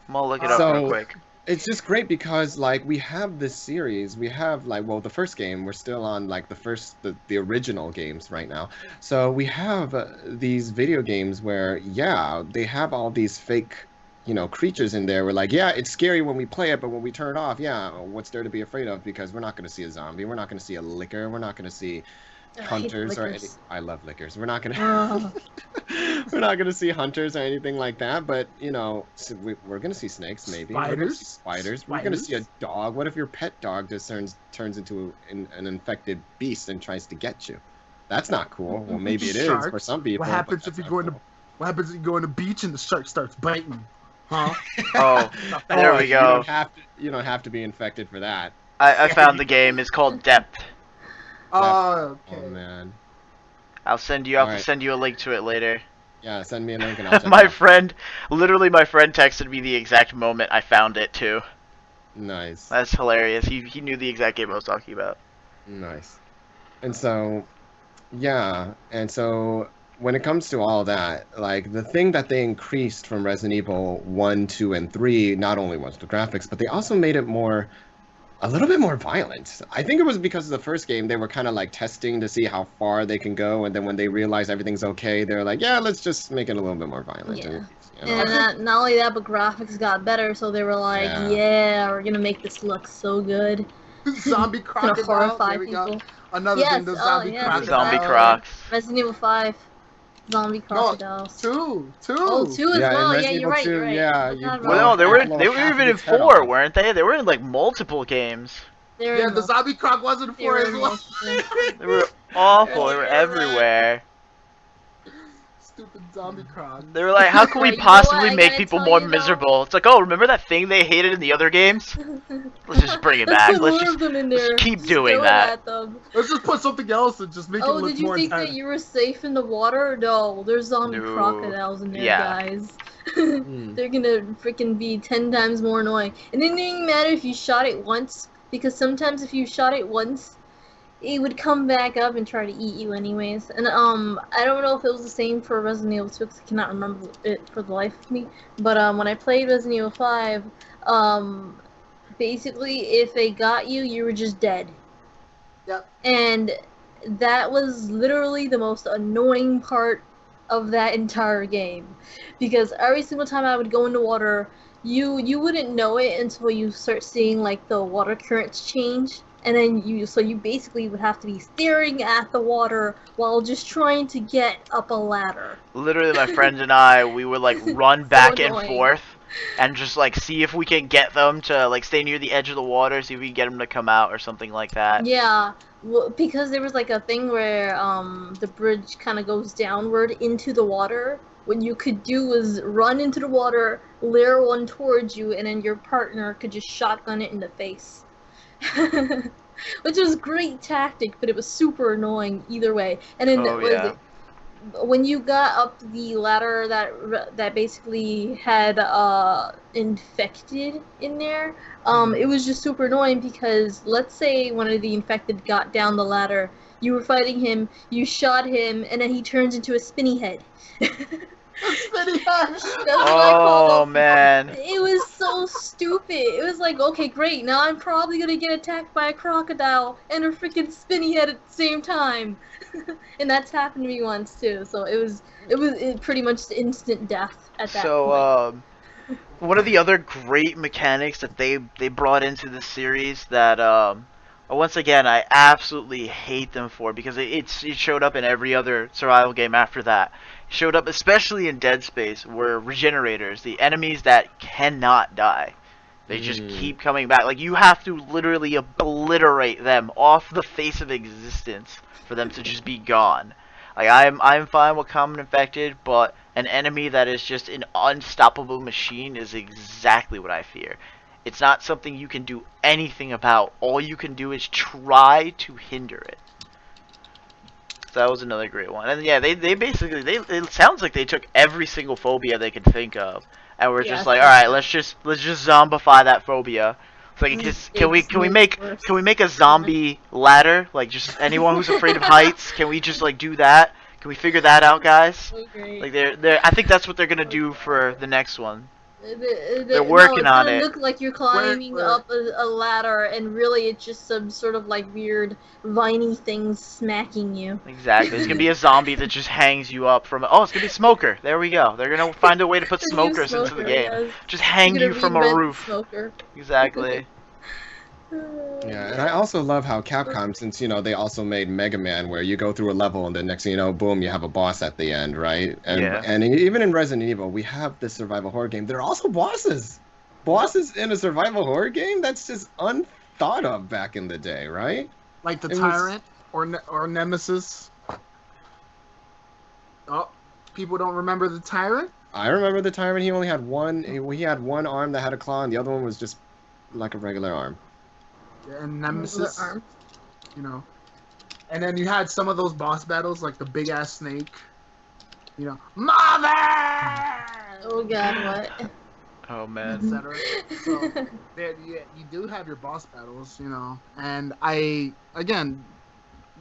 I'm gonna look it up real quick. It's just great because, like, we have this series. We have, like, well, the first game. We're still on, like, the original games right now. So we have these video games where, yeah, they have all these fake, you know, creatures in there. We're like, yeah, it's scary when we play it, but when we turn it off, yeah, what's there to be afraid of? Because we're not going to see a zombie. We're not going to see a licker. We're not going to see hunters or any. I love lickers. We're not gonna we're not gonna see hunters or anything like that. But you know, we're gonna see snakes, maybe spiders. We're gonna see a dog. What if your pet dog just turns into an infected beast and tries to get you? That's not cool. Well, maybe it is for some people. What happens if you go on the beach and the shark starts biting? Huh? Oh, there we go. You don't have to be infected for that. I found the game. It's called Depth. Oh, okay. Oh man. I'll send you a link to it later. Yeah, send me a link and I'll check my it out. friend texted me the exact moment I found it too. Nice. That's hilarious. He knew the exact game I was talking about. Nice. And so, yeah, when it comes to all that, like, the thing that they increased from Resident Evil 1, 2, and 3, not only was the graphics, but they also made it a little bit more violent. I think it was because of the first game, they were kind of like testing to see how far they can go, and then when they realized everything's okay, they're like, yeah, let's just make it a little bit more violent. Yeah. And, you know. And not only that, but graphics got better, so they were like, yeah we're gonna make this look so good. Zombie crocodile. Horrify there we people. Go. Another thing, the zombie crocodile. Zombie crocs. Resident Evil 5. Zombie crocodiles. Two. Oh, 2 as well. Yeah, you're right. Yeah, well, no, they were even in 4, weren't they? They were in like multiple games. Yeah, the zombie croc wasn't 4 as well. They were awful. They were everywhere. Stupid zombie croc. They were like, how can we possibly make people more miserable? It's like, oh, remember that thing they hated in the other games? Let's just bring it back. Let's keep doing that. Let's just put something else and just make it look more did you think that you were safe in the water? No, there's zombie crocodiles in there, guys. They're gonna freaking be 10 times more annoying. And it didn't even matter if you shot it once, because sometimes if you shot it once, it would come back up and try to eat you anyways. And I don't know if it was the same for Resident Evil 2, because I cannot remember it for the life of me. But when I played Resident Evil 5, basically if they got you, you were just dead. Yep. And that was literally the most annoying part of that entire game, because every single time I would go into water, you wouldn't know it until you start seeing like the water currents change, and then you basically would have to be staring at the water while just trying to get up a ladder. Literally, my friends and I, we would like run So back and annoying. forth and just like see if we can get them to like stay near the edge of the water, see if we can get them to come out or something like that. Yeah, well, because there was like a thing where the bridge kind of goes downward into the water. What you could do was run into the water, lure one towards you, and then your partner could just shotgun it in the face. Which was a great tactic, but it was super annoying either way. And then Oh, yeah. when you got up the ladder that basically had infected in there, it was just super annoying because let's say one of the infected got down the ladder, you were fighting him, you shot him, and then he turns into a spinny head. Spinny head. That's what I call Oh them. man. It was so stupid. It was like, okay, great, now I'm probably gonna get attacked by a crocodile and a freaking spinny head at the same time. And that's happened to me once too, so it pretty much instant death at that point. So one of the other great mechanics that they brought into the series that once again I absolutely hate them for, because it showed up in every other survival game after that. It showed up especially in Dead Space, were regenerators, the enemies that cannot die. They just keep coming back. Like, you have to literally obliterate them off the face of existence for them to just be gone. Like, I'm fine with common infected, but an enemy that is just an unstoppable machine is exactly what I fear. It's not something you can do anything about. All you can do is try to hinder it. So that was another great one. And yeah, they basically, it sounds like they took every single phobia they could think of, and we're just like, all right, let's just zombify that phobia. It's like, can we make a zombie ladder? Like, just anyone who's afraid of heights, can we just like do that? Can we figure that out, guys? So great. Like, I think that's what they're gonna do for the next one. They're working on it. It's gonna look like you're climbing up a ladder, and really it's just some sort of like weird viney thing smacking you. Exactly. It's gonna be a zombie that just hangs you up from. Oh, it's gonna be Smoker. There we go. They're gonna find a way to put The new smokers into the Smoker, game. yes. Just hang You're you gonna from a reinvent roof. Smoker. Exactly. Yeah, and I also love how Capcom, since, you know, they also made Mega Man, where you go through a level and then next thing you know, boom, you have a boss at the end, right? And Yeah. and even in Resident Evil, we have this survival horror game. There are also bosses. Bosses in a survival horror game? That's just unthought of back in the day, right? Like the It was- Tyrant or Nemesis. Oh, people don't remember the Tyrant? I remember the Tyrant. He only had one. He had one arm that had a claw, and the other one was just like a regular arm. And Nemesis, Arm. you know. And then you had some of those boss battles, like the big ass snake. You know, Mother! Oh god, what? Oh man. Etc. So you do have your boss battles, you know. And again,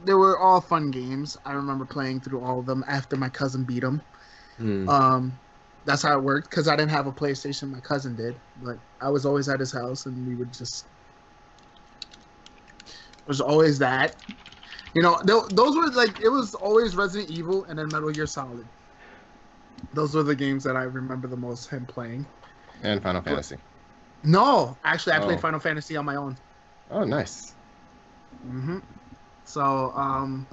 they were all fun games. I remember playing through all of them after my cousin beat them. That's how it worked, because I didn't have a PlayStation. My cousin did, but I was always at his house, and we would just. There's always that. You know, those were like, it was always Resident Evil and then Metal Gear Solid. Those were the games that I remember the most him playing. And Final Fantasy. No, actually, I played Oh. Final Fantasy on my own. Oh, nice. So,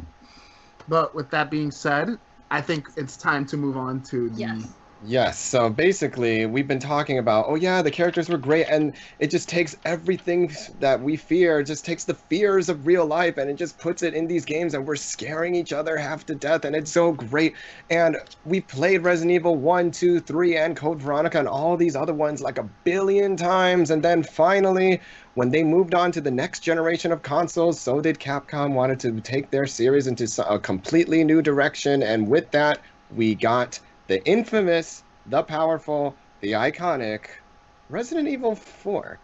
but with that being said, I think it's time to move on to the. Yes. Yes, so basically, we've been talking about, oh yeah, the characters were great, and it just takes everything that we fear, it just takes the fears of real life, and it just puts it in these games, and we're scaring each other half to death, and it's so great. And we played Resident Evil 1, 2, 3, and Code Veronica, and all these other ones like a billion times, and then finally, when they moved on to the next generation of consoles, so did Capcom, wanted to take their series into a completely new direction, and with that, we got the infamous, the powerful, the iconic Resident Evil 4.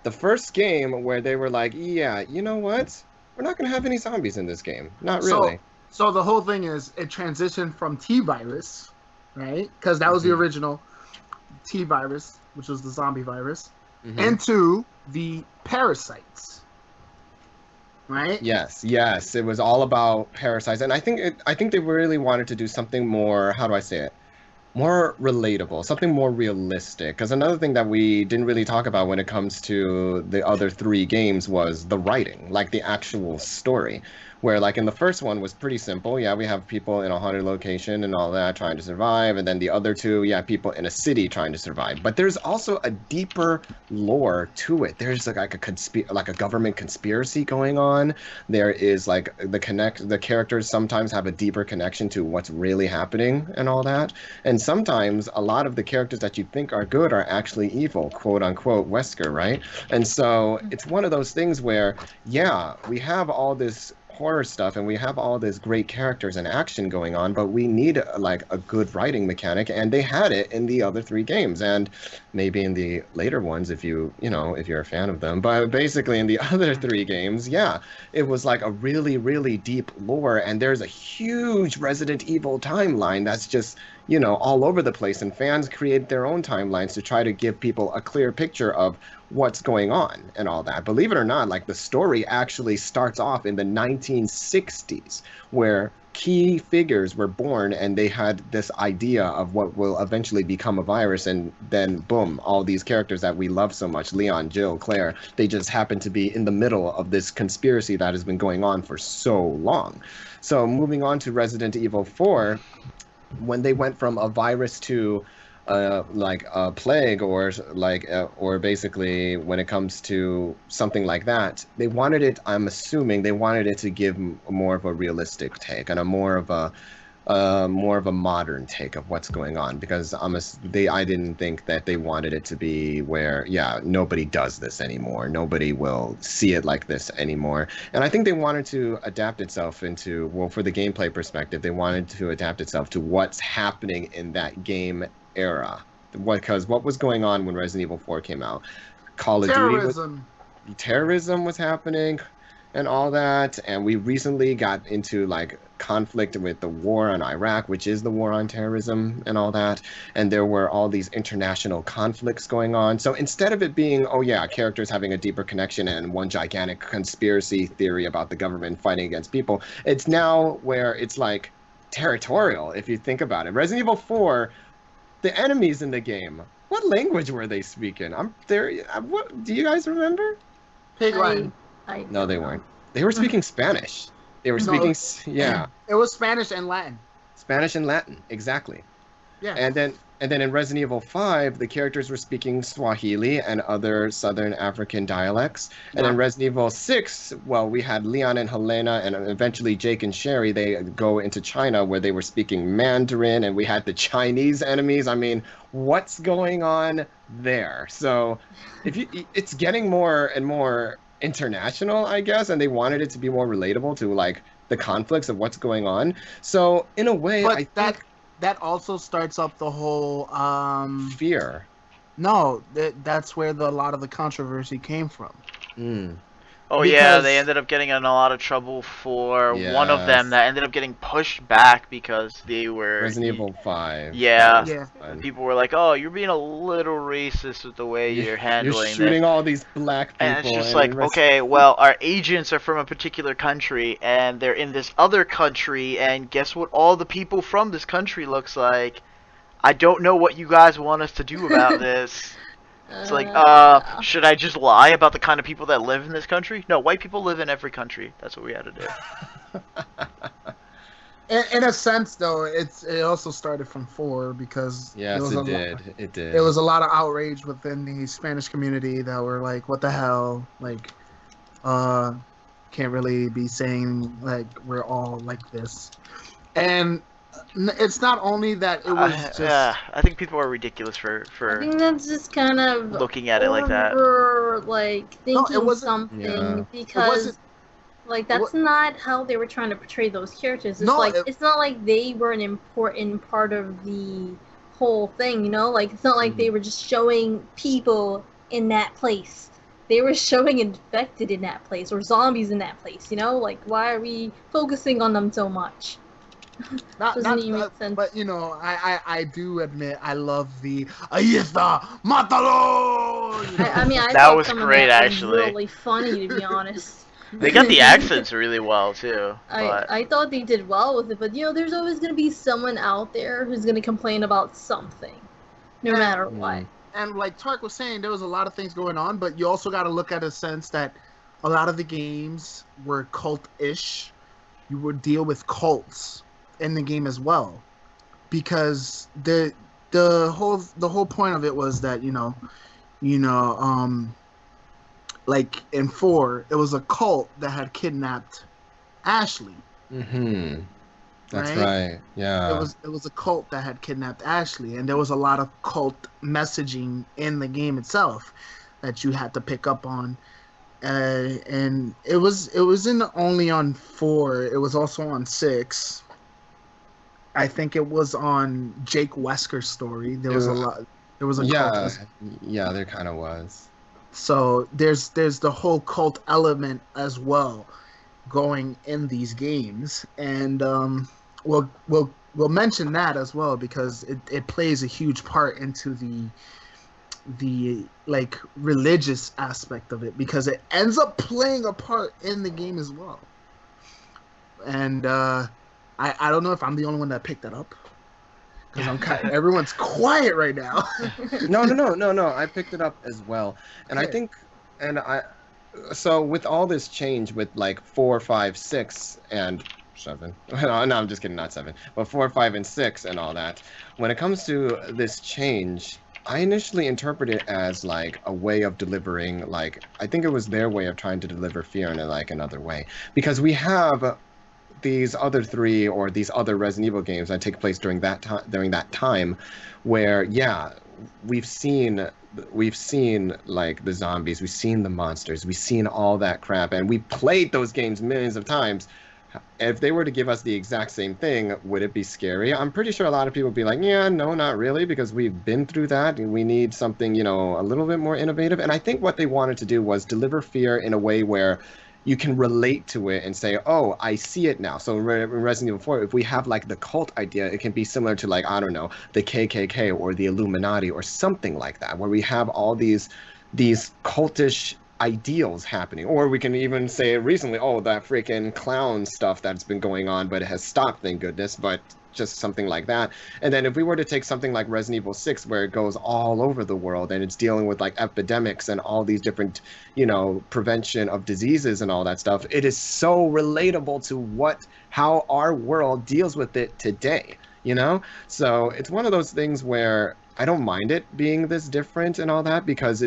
The first game where they were like, yeah, you know what? We're not going to have any zombies in this game. Not really. So the whole thing is, it transitioned from T-Virus, right? Because that was the original T-Virus, which was the zombie virus, into the parasites. right? Yes, yes. It was all about parasites, and I think they really wanted to do something more. How do I say it? More relatable, something more realistic. Because another thing that we didn't really talk about when it comes to the other three games was the writing, like the actual story. Where, like, in the first one was pretty simple. Yeah, we have people in a haunted location and all that trying to survive. And then the other two, yeah, people in a city trying to survive. But there's also a deeper lore to it. There's like like a government conspiracy going on. There is like the characters sometimes have a deeper connection to what's really happening and all that. And sometimes a lot of the characters that you think are good are actually evil, quote unquote, Wesker, right? And so it's one of those things where, yeah, we have all this horror stuff and we have all this great characters and action going on, but we need like a good writing mechanic, and they had it in the other three games, and maybe in the later ones if if you're a fan of them. But basically in the other three games, yeah, it was like a really, really deep lore, and there's a huge Resident Evil timeline that's just all over the place, and fans create their own timelines to try to give people a clear picture of what's going on and all that. Believe it or not, like the story actually starts off in the 1960s, where key figures were born and they had this idea of what will eventually become a virus, and then boom, all these characters that we love so much, Leon, Jill, Claire, they just happen to be in the middle of this conspiracy that has been going on for so long. So moving on to Resident Evil 4, when they went from a virus to like a plague, or basically when it comes to something like that, I'm assuming they wanted it to give more of a realistic take and a more of a modern take of what's going on, because I didn't think that they wanted it to be where, yeah, nobody does this anymore, nobody will see it like this anymore. And I think they wanted to adapt itself into, well, for the gameplay perspective, they wanted to adapt itself to what's happening in that game era. Because what was going on when Resident Evil 4 came out? Call of Duty terrorism was happening and all that, and we recently got into like conflict with the war on Iraq, which is the war on terrorism and all that, and there were all these international conflicts going on. So instead of it being, oh yeah, characters having a deeper connection and one gigantic conspiracy theory about the government fighting against people, it's now where it's like territorial, if you think about it. Resident Evil 4, the enemies in the game, what language were they speaking? What do you guys remember? Pig Latin. No, they weren't. They were speaking Spanish. They were speaking, yeah. It was Spanish and Latin. Spanish and Latin, exactly. Yeah. And then in Resident Evil 5, the characters were speaking Swahili and other Southern African dialects. And in Resident Evil 6, well, we had Leon and Helena, and eventually Jake and Sherry. They go into China where they were speaking Mandarin, and we had the Chinese enemies. I mean, what's going on there? So it's getting more and more international, I guess, and they wanted it to be more relatable to like the conflicts of what's going on. So in a way, but that also starts up the whole fear. No, that's where a lot of the controversy came from. Oh yeah, they ended up getting in a lot of trouble for one of them that ended up getting pushed back because they were Resident Evil 5. Yeah. People were like, "Oh, you're being a little racist with the way you're handling You're shooting all these black people." And it's just like, okay, well, our agents are from a particular country and they're in this other country, and guess what all the people from this country looks like? I don't know what you guys want us to do about this. It's like, should I just lie about the kind of people that live in this country? No, white people live in every country. That's what we had to do. In a sense, though, it also started from 4 because it did. There was a lot of outrage within the Spanish community that were like, "What the hell? Like, can't really be saying like we're all like this." And it's not only that it was just. Yeah, I think people are ridiculous for. I think that's just kind of looking at it like that. Like thinking something because. Like, that's not how they were trying to portray those characters. It's not like they were an important part of the whole thing, you know? Like, it's not like they were just showing people in that place. They were showing infected in that place, or zombies in that place, you know? Like, why are we focusing on them so much? Doesn't even make sense. But, you know, I do admit I love the Ahí está, mátalo! I mean, I that thought was some great, of that actually. was really funny, to be honest. They got the accents really well too. But I thought they did well with it, but there's always gonna be someone out there who's gonna complain about something, no matter what. And like Tark was saying, there was a lot of things going on, but you also got to look at a sense that a lot of the games were cult-ish. You would deal with cults in the game as well, because the whole point of it was that like in 4, it was a cult that had kidnapped Ashley. Mm-hmm. That's right. Yeah. It was a cult that had kidnapped Ashley, and there was a lot of cult messaging in the game itself that you had to pick up on. And it wasn't only on 4, it was also on 6. I think it was on Jake Wesker's story. There was a lot. There was a cult. Yeah, there kind of was. So there's the whole cult element as well going in these games, and we'll mention that as well because it plays a huge part into the like religious aspect of it, because it ends up playing a part in the game as well. And I don't know if I'm the only one that picked that up, because everyone's quiet right now. No. I picked it up as well, and Okay. I think, so with all this change with like 4, 5, 6, and 7. No, I'm just kidding, not 7, but 4, 5, and 6, and all that. When it comes to this change, I initially interpret it as like a way of delivering, like I think it was their way of trying to deliver fear in like another way, because we have these other 3 or these other Resident Evil games that take place during that time, where we've seen like the zombies, we've seen the monsters, we've seen all that crap, and we played those games millions of times. If they were to give us the exact same thing, would it be scary? I'm pretty sure a lot of people would be like, yeah, no, not really, because we've been through that and we need something, a little bit more innovative. And I think what they wanted to do was deliver fear in a way where you can relate to it and say, oh, I see it now. So in Resident Evil 4, if we have like the cult idea, it can be similar to like, I don't know, the KKK or the Illuminati or something like that, where we have all these cultish ideals happening. Or we can even say recently, oh, that freaking clown stuff that's been going on, but it has stopped, thank goodness, but just something like that. And then if we were to take something like Resident Evil 6, where it goes all over the world and it's dealing with like epidemics and all these different, prevention of diseases and all that stuff, it is so relatable to how our world deals with it today, So it's one of those things where I don't mind it being this different and all that, because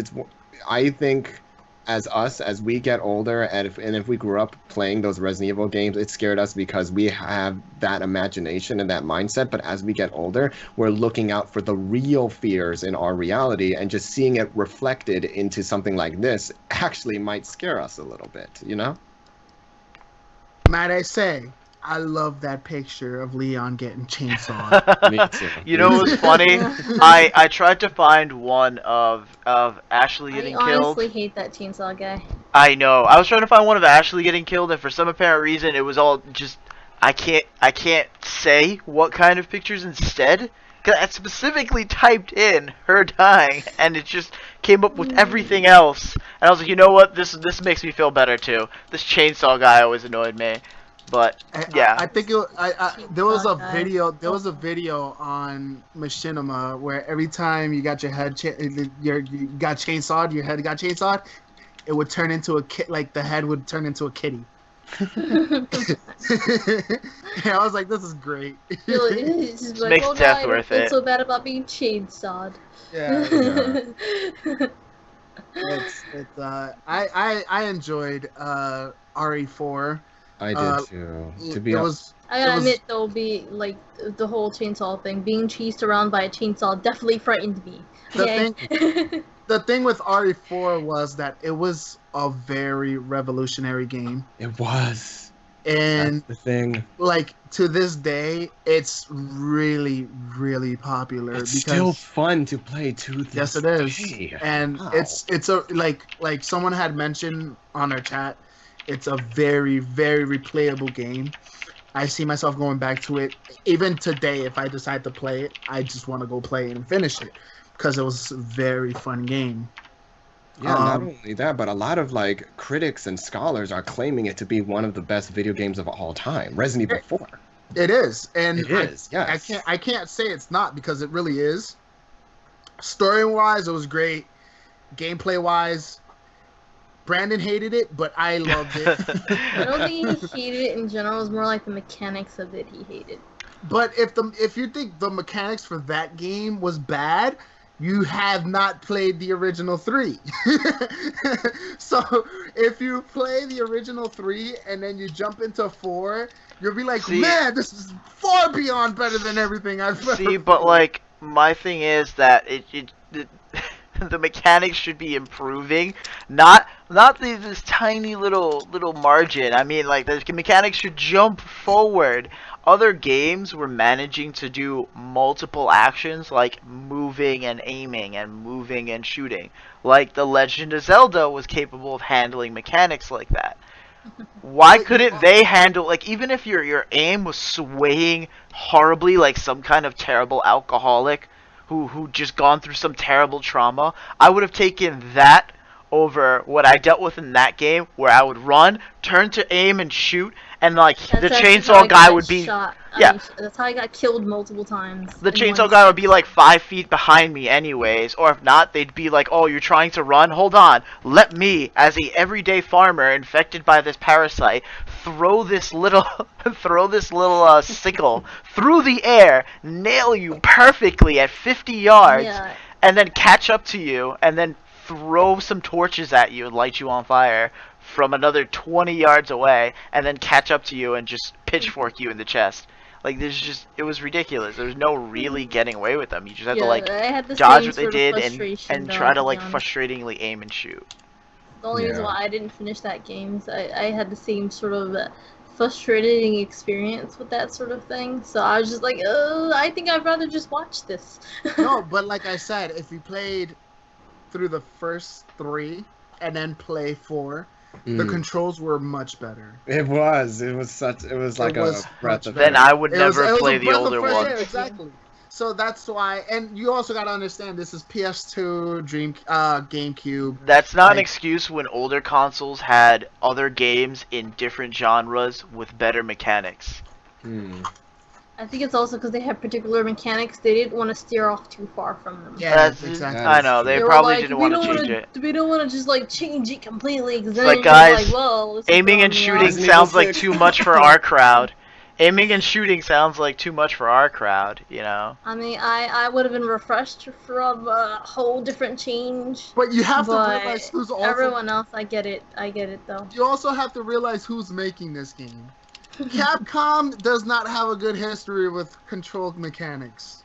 I think as we get older, and if we grew up playing those Resident Evil games, it scared us because we have that imagination and that mindset. But as we get older, we're looking out for the real fears in our reality, and just seeing it reflected into something like this actually might scare us a little bit, Might I say, I love that picture of Leon getting chainsawed. Me too. You know what was funny? I tried to find one of Ashley getting I killed. honestly hate that chainsaw guy. I know. I was trying to find one of Ashley getting killed, and for some apparent reason, it was all just I can't say what kind of pictures instead. Cause I specifically typed in her dying, and it just came up with everything else. And I was like, you know what? This makes me feel better too. This chainsaw guy always annoyed me. But yeah, I think there was a video. There was a video on Machinima where every time you got your head, you got chainsawed, your head got chainsawed, it would turn into a like the head would turn into a kitty. And I was like, this is great. It's just like, makes oh, death no, worth I don't it. feel so bad about being chainsawed. Yeah. I enjoyed RE4. I did too. To be I gotta admit though, the whole chainsaw thing, being chased around by a chainsaw definitely frightened me. Okay? The thing with RE4 was that it was a very revolutionary game. It was. And that's the thing. Like to this day, it's really, really popular. It's still fun to play to this Yes, it is. day. And wow. it's a like someone had mentioned on our chat. It's a very, very replayable game. I see myself going back to it. Even today, if I decide to play it, I just want to go play it and finish it. Because it was a very fun game. Yeah, not only that, but a lot of like critics and scholars are claiming it to be one of the best video games of all time, Resident Evil 4. It is, and It is, yes. I can't say it's not because it really is. Story wise, it was great. Gameplay wise, Brandon hated it, but I loved it. I don't think he hated it in general. It was more like the mechanics of it he hated. But if you think the mechanics for that game was bad, you have not played the original 3. So if you play the original 3 and then you jump into 4, you'll be like, man, this is far beyond better than everything I've ever played. But like my thing is that the mechanics should be improving, not this tiny little margin. I mean, like the mechanics should jump forward. Other games were managing to do multiple actions like moving and aiming and moving and shooting. Like The Legend of Zelda was capable of handling mechanics like that. Why couldn't they handle, like, even if your aim was swaying horribly like some kind of terrible alcoholic who just gone through some terrible trauma, I would have taken that over what I dealt with in that game, where I would run, turn to aim and shoot, and like the chainsaw guy would be shot. I mean, that's how I got killed multiple times. The chainsaw guy would be like 5 feet behind me anyways, or if not, they'd be like, oh, you're trying to run? Hold on. Let me, as a everyday farmer infected by this parasite, throw this little sickle through the air, nail you perfectly at 50 yards, and then catch up to you, and then throw some torches at you and light you on fire from another 20 yards away, and then catch up to you and just pitchfork you in the chest. Like, it was ridiculous. There was no really getting away with them. You just had to, like, dodge what they did and try to, like, frustratingly aim and shoot. The only reason why I didn't finish that game is I had the same sort of frustrating experience with that sort of thing. So I was just like, I think I'd rather just watch this. No, but like I said, if you played through the first 3 and then play 4, the controls were much better. It was like a breath of Then I would never play the older ones. Yeah, exactly. So that's why, and you also got to understand this is PS2, GameCube. That's not an excuse when older consoles had other games in different genres with better mechanics. I think it's also because they had particular mechanics. They didn't want to steer off too far from them. Yeah, exactly. I know. They probably didn't want to change it. We don't want to just like change it completely. Cause then like, guys, like, well, aiming and shooting sounds like too much for our crowd. Aiming and shooting sounds like too much for our crowd, you know? I mean, I would have been refreshed from a whole different change. But you have to realize who's also... Everyone else, I get it though. You also have to realize who's making this game. Capcom does not have a good history with control mechanics.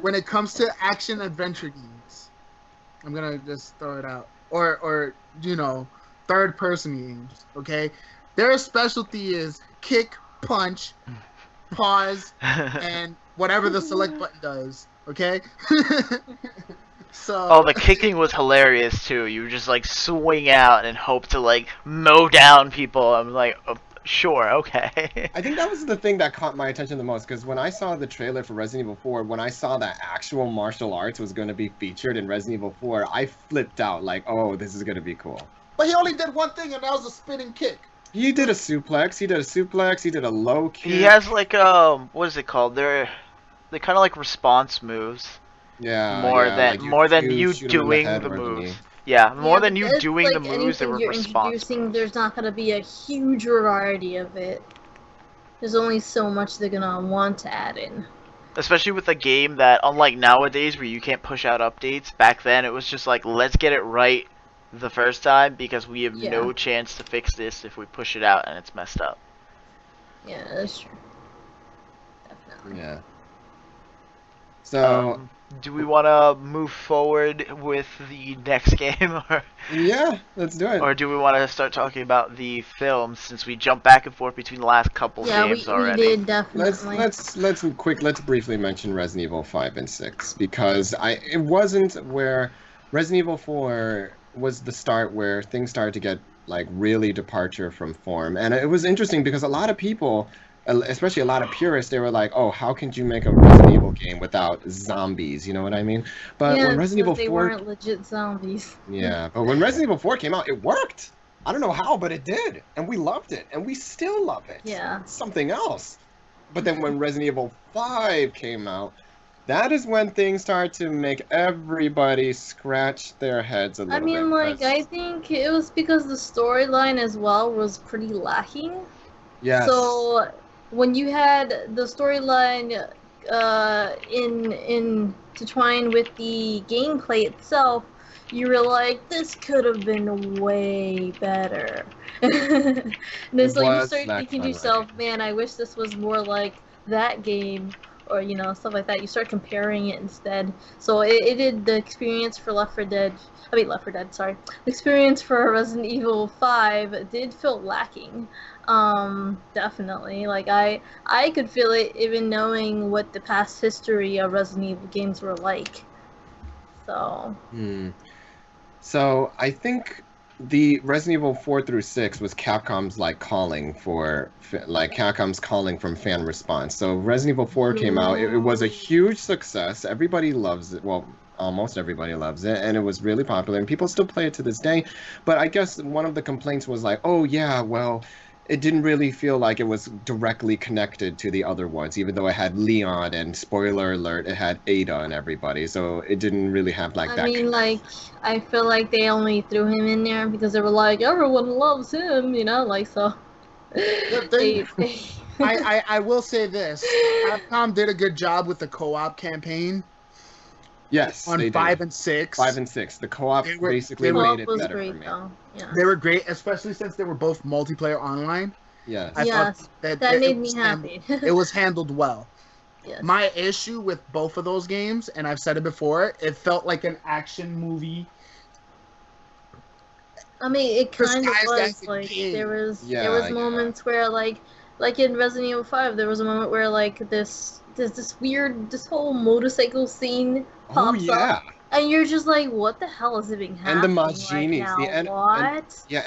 When it comes to action-adventure games. I'm gonna just throw it out. Or you know, third-person games, okay? Their specialty is kick, punch, pause, and whatever the select button does. Okay. So. Oh, the kicking was hilarious too. You just like swing out and hope to like mow down people. I'm like, oh, sure, okay. I think that was the thing that caught my attention the most, because when I saw the trailer for Resident Evil 4, when I saw that actual martial arts was going to be featured in Resident Evil 4, I flipped out like, oh, this is going to be cool. But he only did one thing, and that was a spinning kick. He did a suplex. He did a low kick. He has like what is it called? They're kind of like response moves. Yeah. More than you doing the moves. Yeah, more than you doing the moves, they were response moves. There's not gonna be a huge variety of it. There's only so much they're gonna want to add in. Especially with a game that, unlike nowadays where you can't push out updates, back then it was just like, let's get it right the first time, because we have no chance to fix this if we push it out and it's messed up. Yeah, that's true. Definitely. Yeah. So, do we want to move forward with the next game, or? Yeah, let's do it. Or do we want to start talking about the films, since we jumped back and forth between the last couple games already? Yeah, we did definitely. Let's briefly mention Resident Evil 5 and 6, because it wasn't where Resident Evil 4 was the start where things started to get like really departure from form. And it was interesting because a lot of people especially a lot of purists, they were like, "Oh, how could you make a Resident Evil game without zombies?" You know what I mean? But Yeah, when Resident Evil because they 4, weren't legit zombies. yeah, but when Resident Evil 4 came out, it worked. I don't know how, but it did, and we loved it, and we still love it. Yeah. It's something else. But then when Resident Evil 5 came out, that is when things started to make everybody scratch their heads a I little mean, bit. like, I think it was because the storyline as well was pretty lacking. Yes. So when you had the storyline intertwined with the gameplay itself, you were like, this could have been way better. And then so you start thinking to yourself, man, I wish this was more like that game, or stuff like that. You start comparing it instead. So it did the experience for Left 4 Dead. Sorry. The experience for Resident Evil 5 did feel lacking. Definitely. Like I could feel it even knowing what the past history of Resident Evil games were like. So. So I think the Resident Evil 4 through 6 was Capcom's Capcom's calling from fan response. So Resident Evil 4 came out. It was a huge success. Everybody loves it. Well, almost everybody loves it, and it was really popular, and people still play it to this day. But I guess one of the complaints was like, oh yeah, well, it didn't really feel like it was directly connected to the other ones, even though it had Leon, and spoiler alert, it had Ada and everybody, so it didn't really have that. I mean, like, I feel like they only threw him in there because they were like, everyone loves him, so. I will say this: Capcom did a good job with the co-op campaign. Yes, on 5 and 6. 5 and 6, the co-op basically made it better for me. Yeah. They were great, especially since they were both multiplayer online. Yes. I thought that made me happy. It was handled well. Yes. My issue with both of those games, and I've said it before, it felt like an action movie. I mean, it kind of was like there was moments where like in Resident Evil 5, there was a moment where like this whole motorcycle scene pops up, and you're just like, what the hell is even happening? And the Majinis,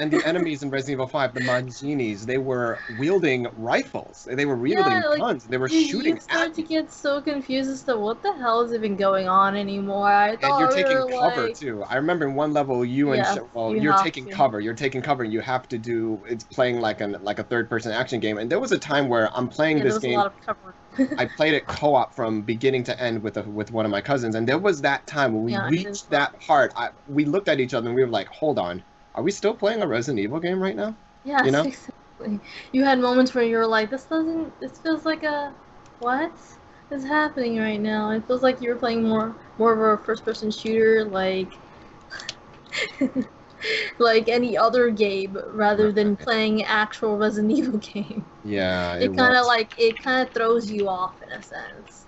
and the enemies in Resident Evil 5, the Majinis, they were wielding rifles. They were wielding guns. They were shooting. You start to get so confused as to what the hell is even going on anymore. I thought and you're taking cover too. I remember in one level, you're taking cover. You're taking cover, and you have to do. It's playing like a third-person action game. And there was a time where I'm playing this game. A lot of cover. I played it co-op from beginning to end with one of my cousins, and there was that time when we reached that part. We looked at each other and we were like, "Hold on, are we still playing a Resident Evil game right now?" Yeah, exactly. You had moments where you were like, "This feels like a what is happening right now?" It feels like you were playing more of a first-person shooter, like like any other game, rather than playing actual Resident Evil game. Yeah, it kind of throws you off in a sense.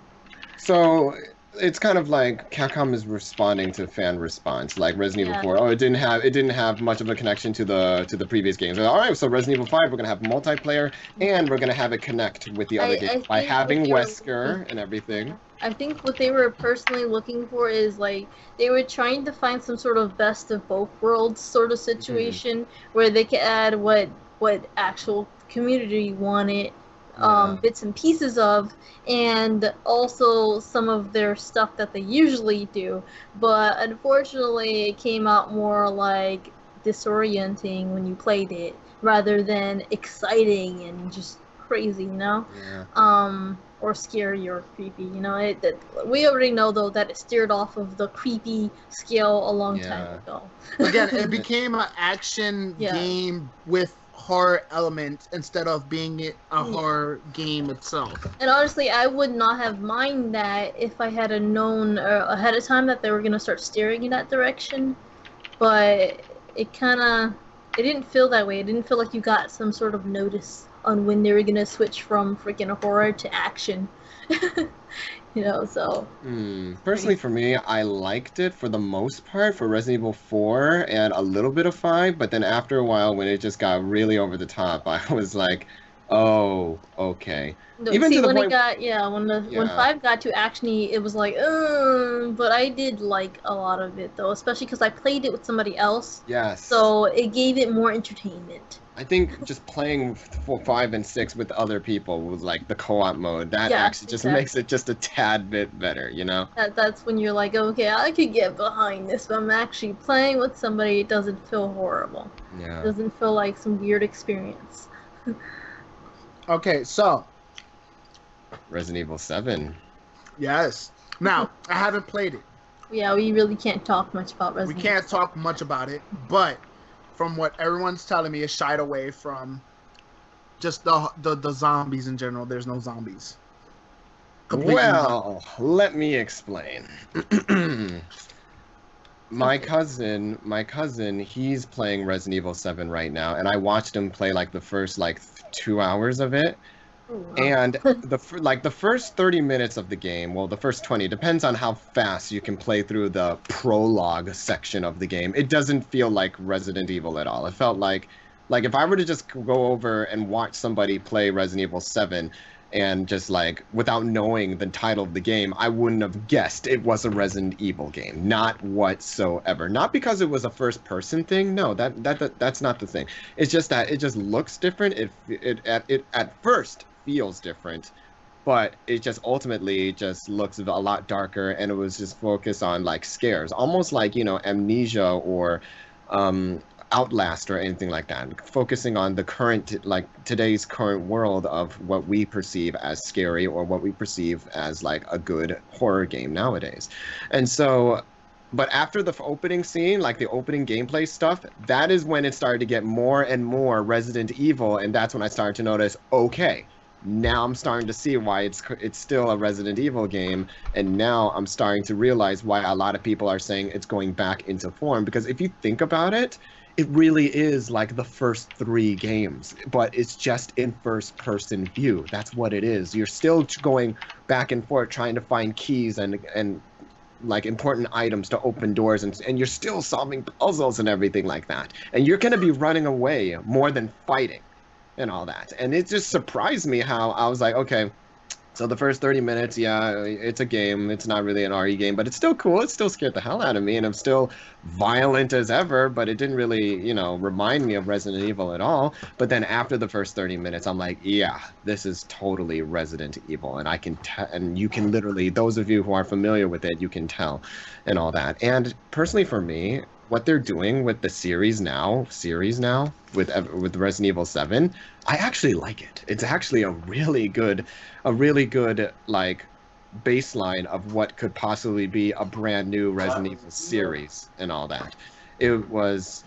So it's kind of like Capcom is responding to fan response, like Resident Evil 4. Oh, it didn't have much of a connection to the previous games. All right, so Resident Evil 5, we're gonna have multiplayer, and we're gonna have it connect with the other games by having Wesker and everything. I think what they were personally looking for is like they were trying to find some sort of best of both worlds sort of situation where they could add what actual community wanted, bits and pieces of, and also some of their stuff that they usually do. But unfortunately, it came out more like disorienting when you played it rather than exciting and just crazy, or scary or creepy. We already know though that it steered off of the creepy scale a long time ago. Again, it became an action game with horror element instead of being a horror game itself. And honestly, I would not have minded that if I had known ahead of time that they were gonna start steering in that direction. But it didn't feel that way. It didn't feel like you got some sort of notice on when they were gonna switch from freaking horror to action. So. Personally, for me, I liked it for the most part for Resident Evil 4 and a little bit of 5, but then after a while, when it just got really over the top, I was like, oh, okay. No, even to the point, when 5 got to actiony, it was like, but I did like a lot of it though, especially because I played it with somebody else. Yes. So it gave it more entertainment. I think just playing 5 and 6 with other people with like the co-op mode, that Yeah, actually just makes it just a tad bit better, you know? That's when you're like, okay, I could get behind this, but I'm actually playing with somebody. It doesn't feel horrible. Yeah. It doesn't feel like some weird experience. Okay, so Resident Evil 7. yes. Now I haven't played it. Yeah, we really can't talk much about Resident We can't talk much about it, but from what everyone's telling me, it shied away from just the zombies in general. There's no zombies. Completely Well, let me explain. My cousin, he's playing Resident Evil 7 right now, and I watched him play like the first 2 hours of it. And the first 30 minutes of the game, well, the first 20, depends on how fast you can play through the prologue section of the game. It doesn't feel like Resident Evil at all. It felt like if I were to just go over and watch somebody play Resident Evil 7 and just without knowing the title of the game, I wouldn't have guessed it was a Resident Evil game. Not whatsoever. Not because it was a first person thing. No, that's not the thing. It's just that it just looks different. It at first feels different, but it just ultimately just looks a lot darker, and it was just focused on scares, almost like Amnesia or Outlast or anything like that, focusing on the current today's current world of what we perceive as scary or what we perceive as a good horror game nowadays. And so, but after the opening scene, the opening gameplay stuff, that is when it started to get more and more Resident Evil, and that's when I started to notice, okay, now I'm starting to see why it's still a Resident Evil game, and now I'm starting to realize why a lot of people are saying it's going back into form, because if you think about it, it really is like the first 3 games, but it's just in first-person view. That's what it is. You're still going back and forth trying to find keys and important items to open doors, and you're still solving puzzles and everything like that. And you're going to be running away more than fighting and all that. And it just surprised me how I was like, okay, so the first 30 minutes, yeah, it's a game. It's not really an RE game, but it's still cool. It still scared the hell out of me, and I'm still violent as ever, but it didn't really, remind me of Resident Evil at all. But then after the first 30 minutes, I'm like, yeah, this is totally Resident Evil, and I can and you can literally, those of you who are familiar with it, you can tell and all that. And personally for me, what they're doing with the series now with Resident Evil 7, I actually like it. It's actually a really good baseline of what could possibly be a brand new Resident Evil series and all that. Because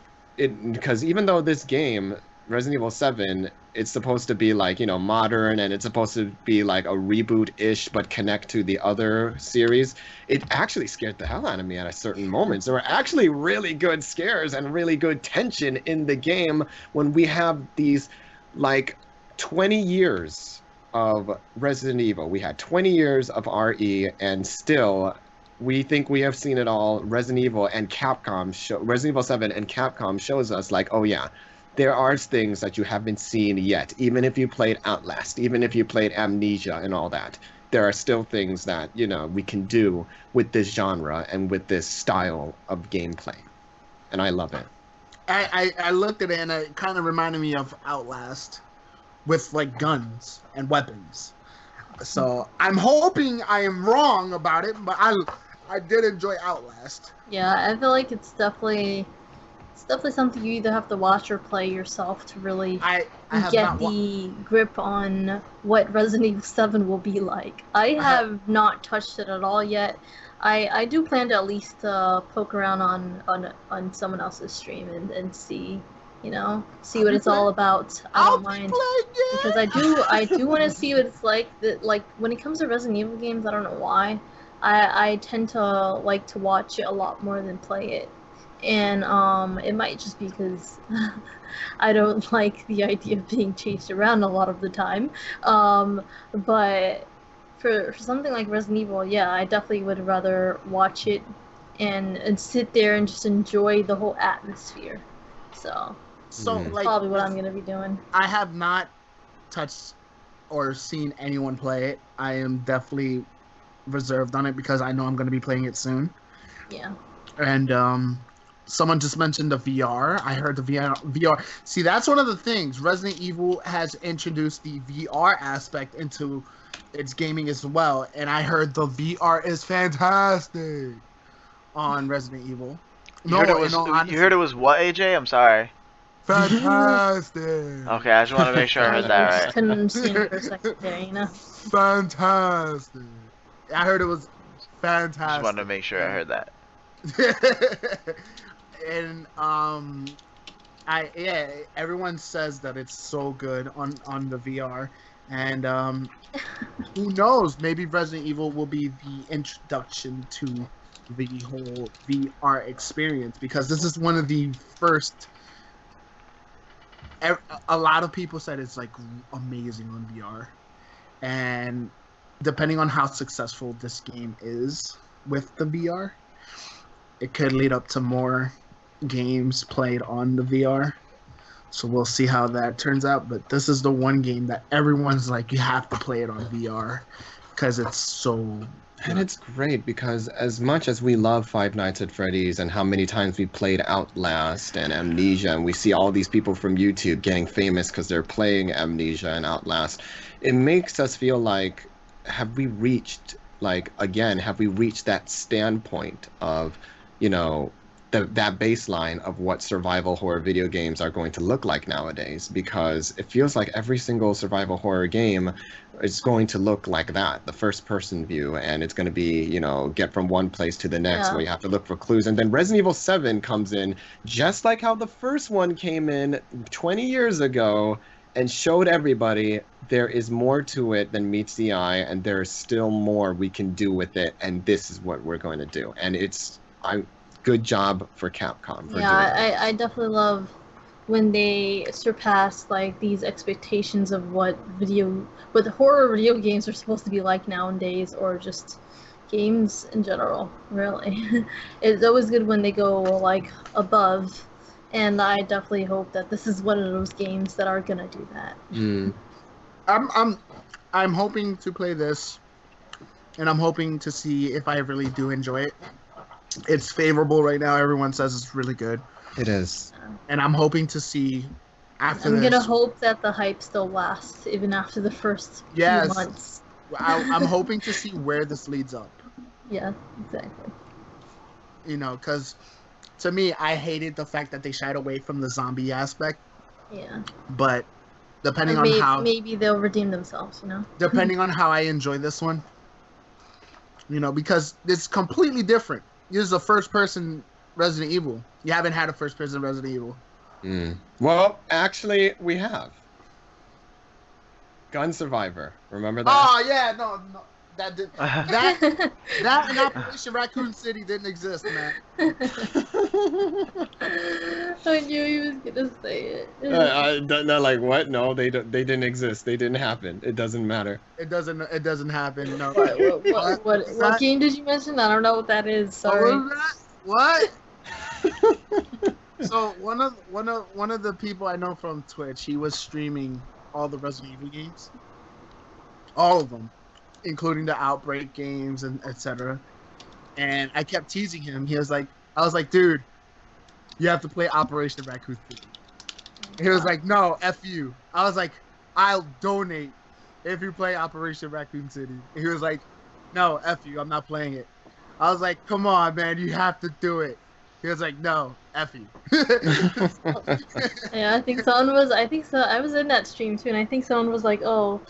even though this game, Resident Evil 7, it's supposed to be modern, and it's supposed to be a reboot-ish but connect to the other series, it actually scared the hell out of me at certain moments. There were actually really good scares and really good tension in the game when we have these 20 years of Resident Evil. We had 20 years of RE, and still we think we have seen it all. Resident Evil 7 and Capcom shows us oh yeah, there are things that you haven't seen yet. Even if you played Outlast, even if you played Amnesia and all that, there are still things that, we can do with this genre and with this style of gameplay. And I love it. I looked at it, and it kind of reminded me of Outlast with guns and weapons. So I'm hoping I am wrong about it, but I did enjoy Outlast. Yeah, I feel like it's definitely something you either have to watch or play yourself to really get the grip on what Resident Evil 7 will be like. I have not touched it at all yet. I do plan to at least poke around on someone else's stream and see, see what it's all about. I don't mind, because I do want to see what it's like. When it comes to Resident Evil games, I don't know why, I tend to like to watch it a lot more than play it. And it might just be because I don't like the idea of being chased around a lot of the time. But for something like Resident Evil, yeah, I definitely would rather watch it and sit there and just enjoy the whole atmosphere. So probably what I'm going to be doing. I have not touched or seen anyone play it. I am definitely reserved on it because I know I'm going to be playing it soon. Yeah. And someone just mentioned the VR. I heard the VR. See, that's one of the things. Resident Evil has introduced the VR aspect into its gaming as well, and I heard the VR is fantastic on Resident Evil. You heard it was what, AJ? I'm sorry. Fantastic. Okay, I just want to make sure I heard that just right. couldn't understand for a second there, you know. Fantastic. I heard it was fantastic. Just wanted to make sure I heard that. And everyone says that it's so good on the VR, and who knows? Maybe Resident Evil will be the introduction to the whole VR experience, because this is one of the first. A lot of people said it's like amazing on VR, and depending on how successful this game is with the VR, it could lead up to more games played on the VR. So we'll see how that turns out. But this is the one game that everyone's like, you have to play it on VR because it's so. And it's great because as much as we love Five Nights at Freddy's and how many times we played Outlast and Amnesia, and we see all these people from YouTube getting famous because they're playing Amnesia and Outlast, it makes us feel like, have we reached that standpoint of, that baseline of what survival horror video games are going to look like nowadays? Because it feels like every single survival horror game is going to look like that, the first person view, and it's going to be, get from one place to the next where you have to look for clues. And then Resident Evil 7 comes in just like how the first one came in 20 years ago and showed everybody there is more to it than meets the eye, and there is still more we can do with it, and this is what we're going to do. And good job for Capcom for doing that. I definitely love when they surpass like these expectations of what horror video games are supposed to be like nowadays, or just games in general, really. It's always good when they go like above, and I definitely hope that this is one of those games that are gonna do that. I'm hoping to play this, and I'm hoping to see if I really do enjoy it. It's favorable right now. Everyone says it's really good. It is. And I'm hoping to see after I'm gonna hope that the hype still lasts even after the first few months. I'm hoping to see where this leads up. Yeah, exactly. Because to me, I hated the fact that they shied away from the zombie aspect. Yeah. But depending on how... Maybe they'll redeem themselves, Depending on how I enjoy this one. Because it's completely different. This is a first-person Resident Evil. You haven't had a first-person Resident Evil. Well, actually, we have. Gun Survivor. Remember that? Oh, yeah. No. That in Operation Raccoon City didn't exist, man. I knew he was gonna say it. No, like what? No, they didn't exist. They didn't happen. It doesn't matter. It doesn't happen. No. What game did you mention? I don't know what that is. Sorry. What? So one of the people I know from Twitch, he was streaming all the Resident Evil games, all of them, including the Outbreak games and etc. And I kept teasing him. I was like, dude, you have to play Operation Raccoon City. He was like, no, F you. I was like, I'll donate if you play Operation Raccoon City. He was like, no, F you, I'm not playing it. I was like, come on, man, you have to do it. He was like, no, F you. Yeah, I think so. I was in that stream too, and I think someone was like, oh,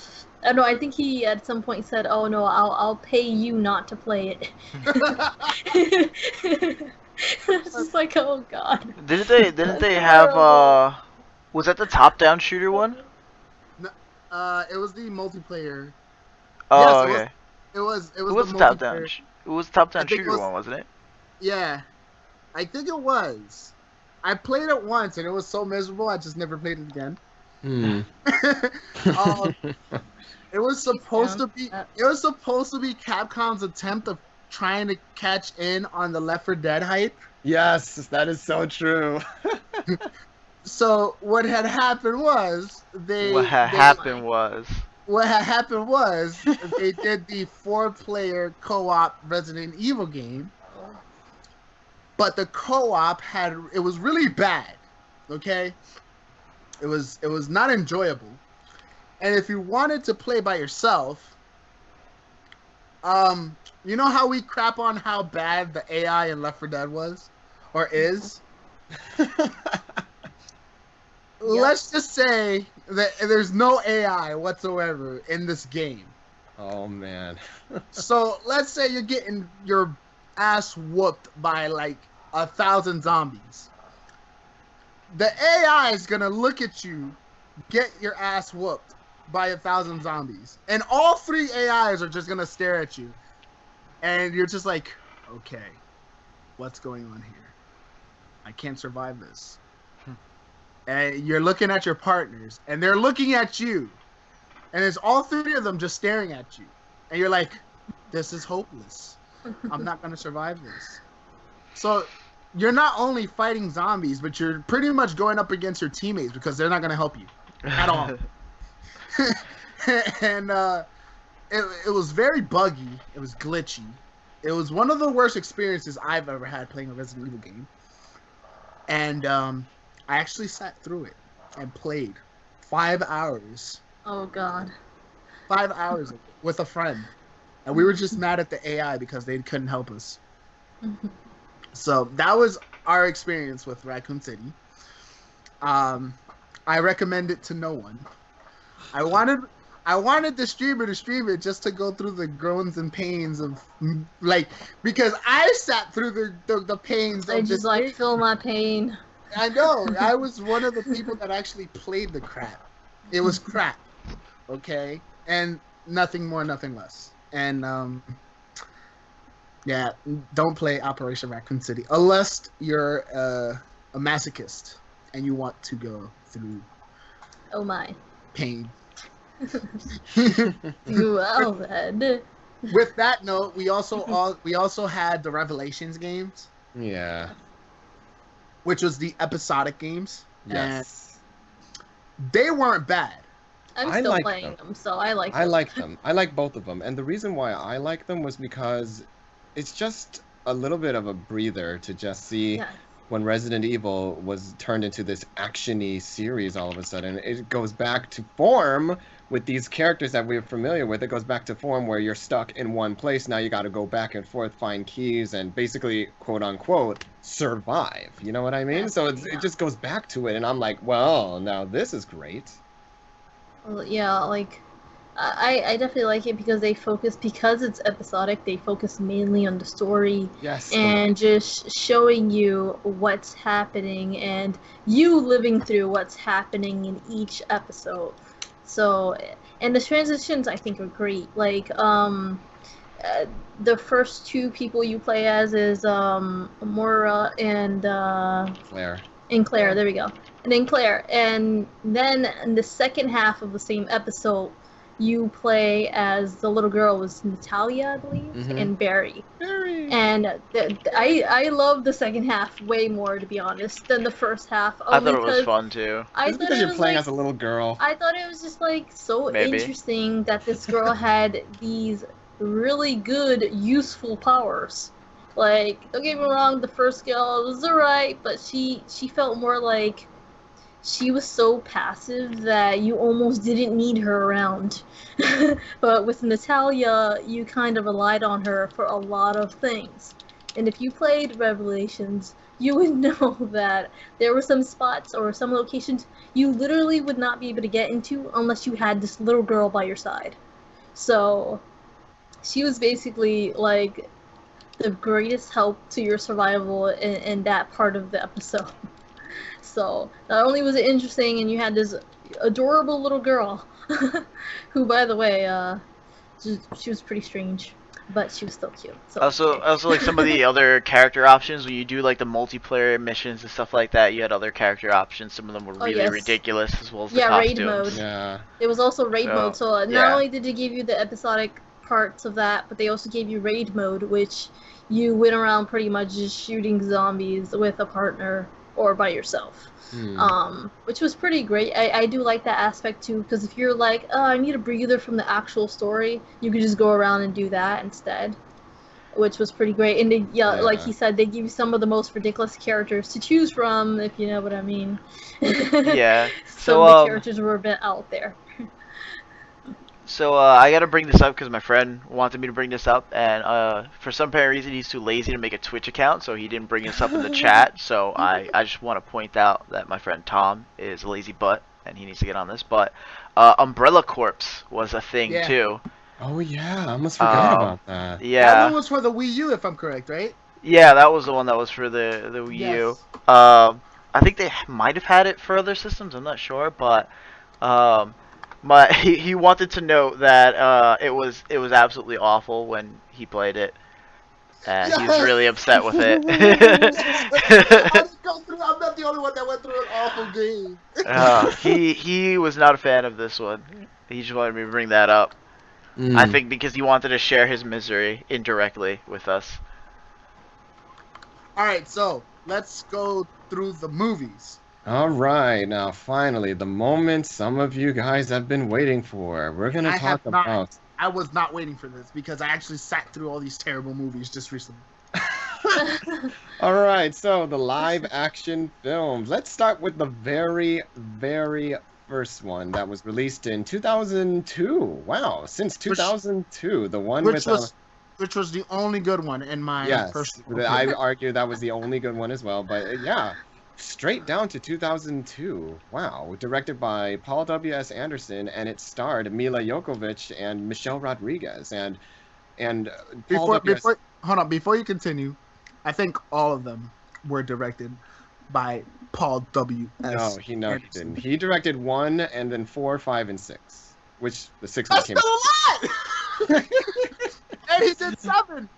I don't know, I think he at some point said, oh no, I'll pay you not to play it. It's just like, oh god. Didn't they have was that the top-down shooter one? No, it was the multiplayer. Oh, yes, okay. It was the top-down. It was the top-down shooter one, wasn't it? Yeah, I think it was. I played it once and it was so miserable. I just never played it again. It was supposed to be. It was supposed to be Capcom's attempt of trying to catch in on the Left 4 Dead hype. Yes, that is so true. So what had happened was they did the 4-player co-op Resident Evil game, but the co-op it was really bad. Okay, it was not enjoyable. And if you wanted to play by yourself, you know how we crap on how bad the AI in Left 4 Dead was or is? Let's just say that there's no AI whatsoever in this game. Oh man. So let's say you're getting your ass whooped by like 1,000 zombies. The AI is gonna look at you, get your ass whooped by 1,000 zombies, and all 3 AIs are just gonna stare at you, and you're just like, okay, what's going on here? I can't survive this. And you're looking at your partners, and they're looking at you, and it's all 3 of them just staring at you, and you're like, this is hopeless. I'm not gonna survive this. So you're not only fighting zombies, but you're pretty much going up against your teammates because they're not gonna help you at all. And it was very buggy. It was glitchy. It was one of the worst experiences I've ever had playing a Resident Evil game. And I actually sat through it and played 5 hours. Oh God. 5 hours with a friend, and we were just mad at the AI because they couldn't help us. So that was our experience with Raccoon City. I recommend it to no one. I wanted the streamer to stream it just to go through the groans and pains of, like, because I sat through the pains. I just like feel my pain. I know. I was one of the people that actually played the crap. It was crap, okay, and nothing more, nothing less. And yeah, don't play Operation Raccoon City unless you're a masochist and you want to go through. Oh my. Pain. Well then. With that note, we also had the Revelations games. Yeah. Which was the episodic games. Yes. And they weren't bad. I'm still playing them, so I like them. I like them. I like both of them. And the reason why I like them was because it's just a little bit of a breather to just see when Resident Evil was turned into this action-y series all of a sudden. It goes back to form with these characters that we're familiar with. It goes back to form where you're stuck in one place. Now you got to go back and forth, find keys, and basically, quote-unquote, survive. You know what I mean? So it just goes back to it, and I'm like, well, now this is great. Well, yeah, like, I definitely like it because because it's episodic, they focus mainly on the story. Yes. And just showing you what's happening and you living through what's happening in each episode. So, and the transitions I think are great. Like, the first 2 people you play as is Moira and Claire. And Claire, there we go. And then Claire. And then in the second half of the same episode, you play as the little girl was Natalia, I believe, and Barry. And I love the second half way more, to be honest, than the first half. I thought it was fun too. It's because you're playing as a little girl. I thought it was just like so interesting that this girl had these really good, useful powers. Like, don't get me wrong, the first girl was alright, but she felt more like she was so passive that you almost didn't need her around. But with Natalia, you kind of relied on her for a lot of things. And if you played Revelations, you would know that there were some spots or some locations you literally would not be able to get into unless you had this little girl by your side. So she was basically like the greatest help to your survival in that part of the episode. So not only was it interesting, and you had this adorable little girl, who, by the way, she was pretty strange, but she was still cute. So also like some of the other character options when you do like the multiplayer missions and stuff like that. You had other character options. Some of them were really ridiculous, as well as the costumes. Raid mode. Yeah. It was also raid mode. So not only did they give you the episodic parts of that, but they also gave you raid mode, which you went around pretty much just shooting zombies with a partner or by yourself. Which was pretty great. I do like that aspect too, because if you're like, oh, I need a breather from the actual story, you could just go around and do that instead. which was pretty great. And they, Yeah. like he said, they give you some of the most ridiculous characters to choose from, if you know what I mean. Yeah. Some of the characters were a bit out there. So I gotta bring this up because my friend wanted me to bring this up, and for some apparent reason he's too lazy to make a Twitch account, so he didn't bring this up in the chat. So I just want to point out that my friend Tom is a lazy butt, and he needs to get on this. But Umbrella Corps was a thing too. Oh yeah, I almost forgot about that. Yeah. That one was for the Wii U, if I'm correct, right? Yeah, that was the one that was for the Wii U. I think they might have had it for other systems. I'm not sure, but he wanted to note that it was absolutely awful when he played it, and he was really upset with it. I'm not the only one that went through an awful game. He was not a fan of this one. He just wanted me to bring that up. I think because he wanted to share his misery indirectly with us. All right, so let's go through the movies. All right, now finally, the moment some of you guys have been waiting for. We're going to talk about... I was not waiting for this because I actually sat through all these terrible movies just recently. All right, so the live action films. Let's start with the very, very first one that was released in 2002. Wow, since 2002, the one which was the only good one in my personal opinion. I argue that was the only good one as well, but yeah. Straight down to 2002. Wow. Directed by Paul W.S. Anderson, and it starred Mila Jovovich and Michelle Rodriguez. And Before you continue, I think all of them were directed by Paul W.S. No, he didn't. He directed 1 and then 4, 5, and 6. Which the 6th one came out. That's still a lot! And he did 7!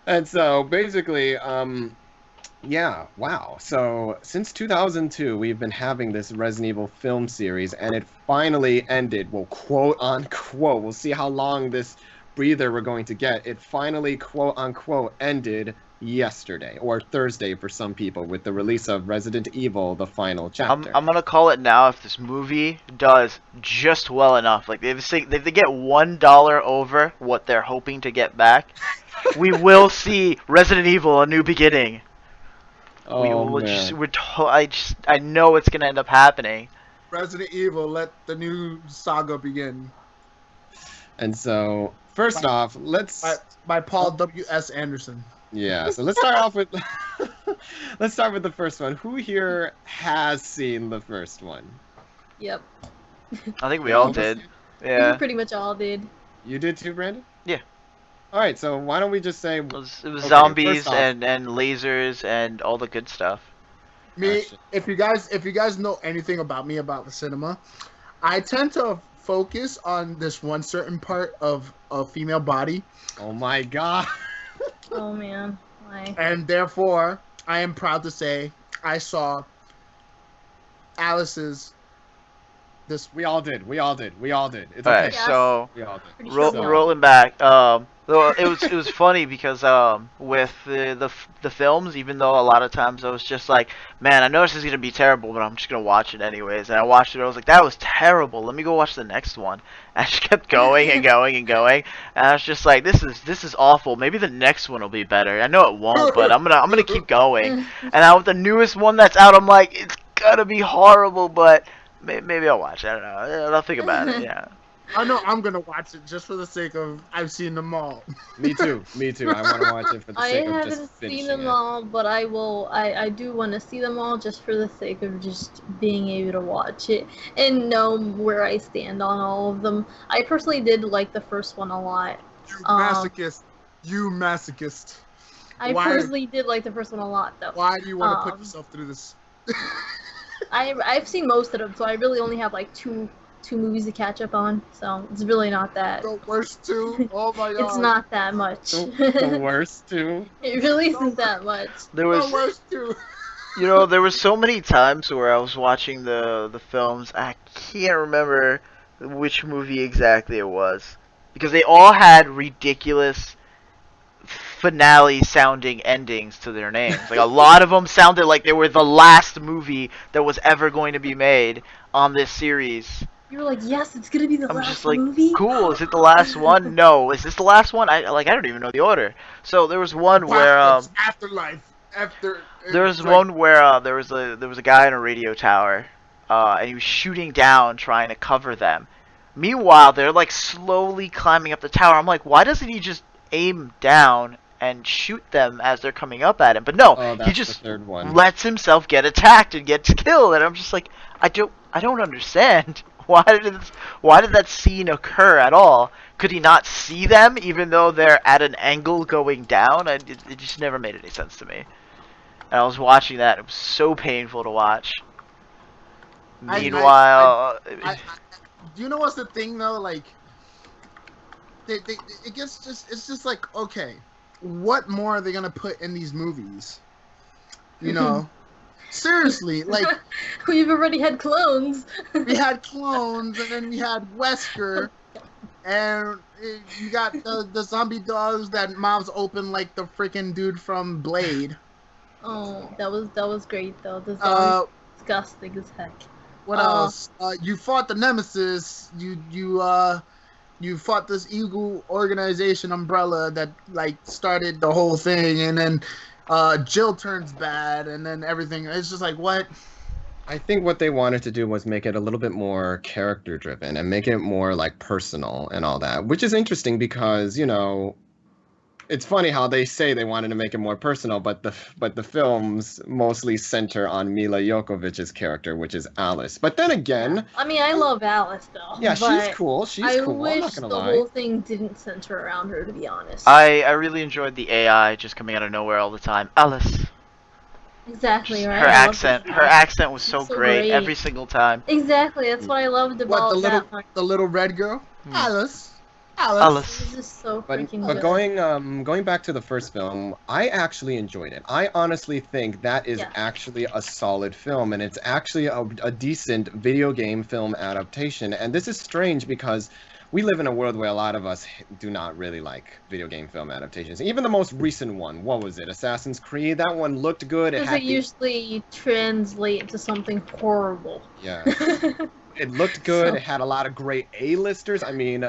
And so, basically, yeah, wow. So, since 2002, we've been having this Resident Evil film series, and it finally ended. Well, quote unquote. We'll see how long this breather we're going to get. It finally, quote unquote, ended yesterday, or Thursday for some people, with the release of Resident Evil, the final chapter. I'm gonna call it now. If this movie does just well enough, like if they get $1 over what they're hoping to get back, we will see Resident Evil: A New Beginning. Oh, I know it's gonna end up happening. Resident Evil, let the new saga begin. And so, first off, let's by Paul W.S. Anderson. Yeah, so let's start off with the first one. Who here has seen the first one? Yep. I think we all did. Yeah. We pretty much all did. You did too, Brandon? Yeah. All right, so why don't we just say it was zombies and lasers and all the good stuff. If you guys know anything about me about the cinema, I tend to focus on this one certain part of a female body. Oh my god. Oh man, why? And therefore, I am proud to say I saw Alice's. We all did. It's okay. Okay, so we all did. Rolling back. It was funny because with the films, even though a lot of times I was just like, man, I know this is gonna be terrible, but I'm just gonna watch it anyways. And I watched it. I was like, that was terrible. Let me go watch the next one. And I just kept going and going and going. And I was just like, this is awful. Maybe the next one will be better. I know it won't, but I'm gonna keep going. And now with the newest one that's out, I'm like, it's gonna be horrible, but maybe I'll watch it. I don't know. I'll think about it. Yeah. I know I'm gonna watch it just for the sake of I've seen them all. Me too. I want to watch it for the sake of just finishing it. I haven't seen them all, but I will. I do want to see them all just for the sake of just being able to watch it and know where I stand on all of them. I personally did like the first one a lot. You masochist. I personally did like the first one a lot, though. Why do you want to put yourself through this? I've seen most of them, so I really only have like two movies to catch up on, so it's really not that. The worst two? Oh my god. It's not that much. The worst two? It really isn't that much. The worst two. You know, there were so many times where I was watching the films, I can't remember which movie exactly it was. Because they all had ridiculous finale sounding endings to their names. Like a lot of them sounded like they were the last movie that was ever going to be made on this series. You were like, yes, it's gonna be the I'm last just like, movie. cool. Is it the last one? No. Is this the last one? I don't even know the order. So there was one where Apocalypse, afterlife, after. there was like, one where there was a guy in a radio tower, and he was shooting down trying to cover them. Meanwhile, they're like slowly climbing up the tower. I'm like, why doesn't he just aim down and shoot them as they're coming up at him? But no, Oh, he that's the just third one. lets himself get attacked and gets killed. And I'm just like, I don't understand. Why did that scene occur at all? Could he not see them even though they're at an angle going down? It just never made any sense to me. And I was watching that. It was so painful to watch. Meanwhile, do you know what's the thing though? Like, it gets it's just like, okay, what more are they gonna put in these movies? You know, seriously, like We've already had clones. we had clones, and then we had Wesker, and you got the zombie dogs that mouths open like the freaking dude from Blade. Oh, that was great though. The zombies disgusting as heck. What else? You fought the Nemesis. You fought this evil organization Umbrella that like started the whole thing, and then Jill turns bad, and then everything. It's just like, what? I think what they wanted to do was make it a little bit more character driven and make it more like personal and all that, which is interesting because, you know, it's funny how they say they wanted to make it more personal, but the films mostly center on Mila Jokovich's character, which is Alice. But then again, I mean, I love Alice though. yeah, but she's cool. She's I cool. I'm wish not gonna the lie. whole thing didn't center around her, to be honest. I really enjoyed the AI just coming out of nowhere all the time. Alice. Exactly right. Her I loved accent. it. Her accent was so So great great. every single time. Exactly. That's what I loved about that. The little red girl, Alice. It Alice. was just so But freaking but good. going back to the first film, I actually enjoyed it. I honestly think that is Yeah. actually a solid film, and it's actually a decent video game film adaptation. And this is strange because we live in a world where a lot of us do not really like video game film adaptations. Even the most recent one, what was it? Assassin's Creed. That one looked good. Because it usually translate into something horrible. Yeah. It looked good. So- It had a lot of great A-listers. I mean,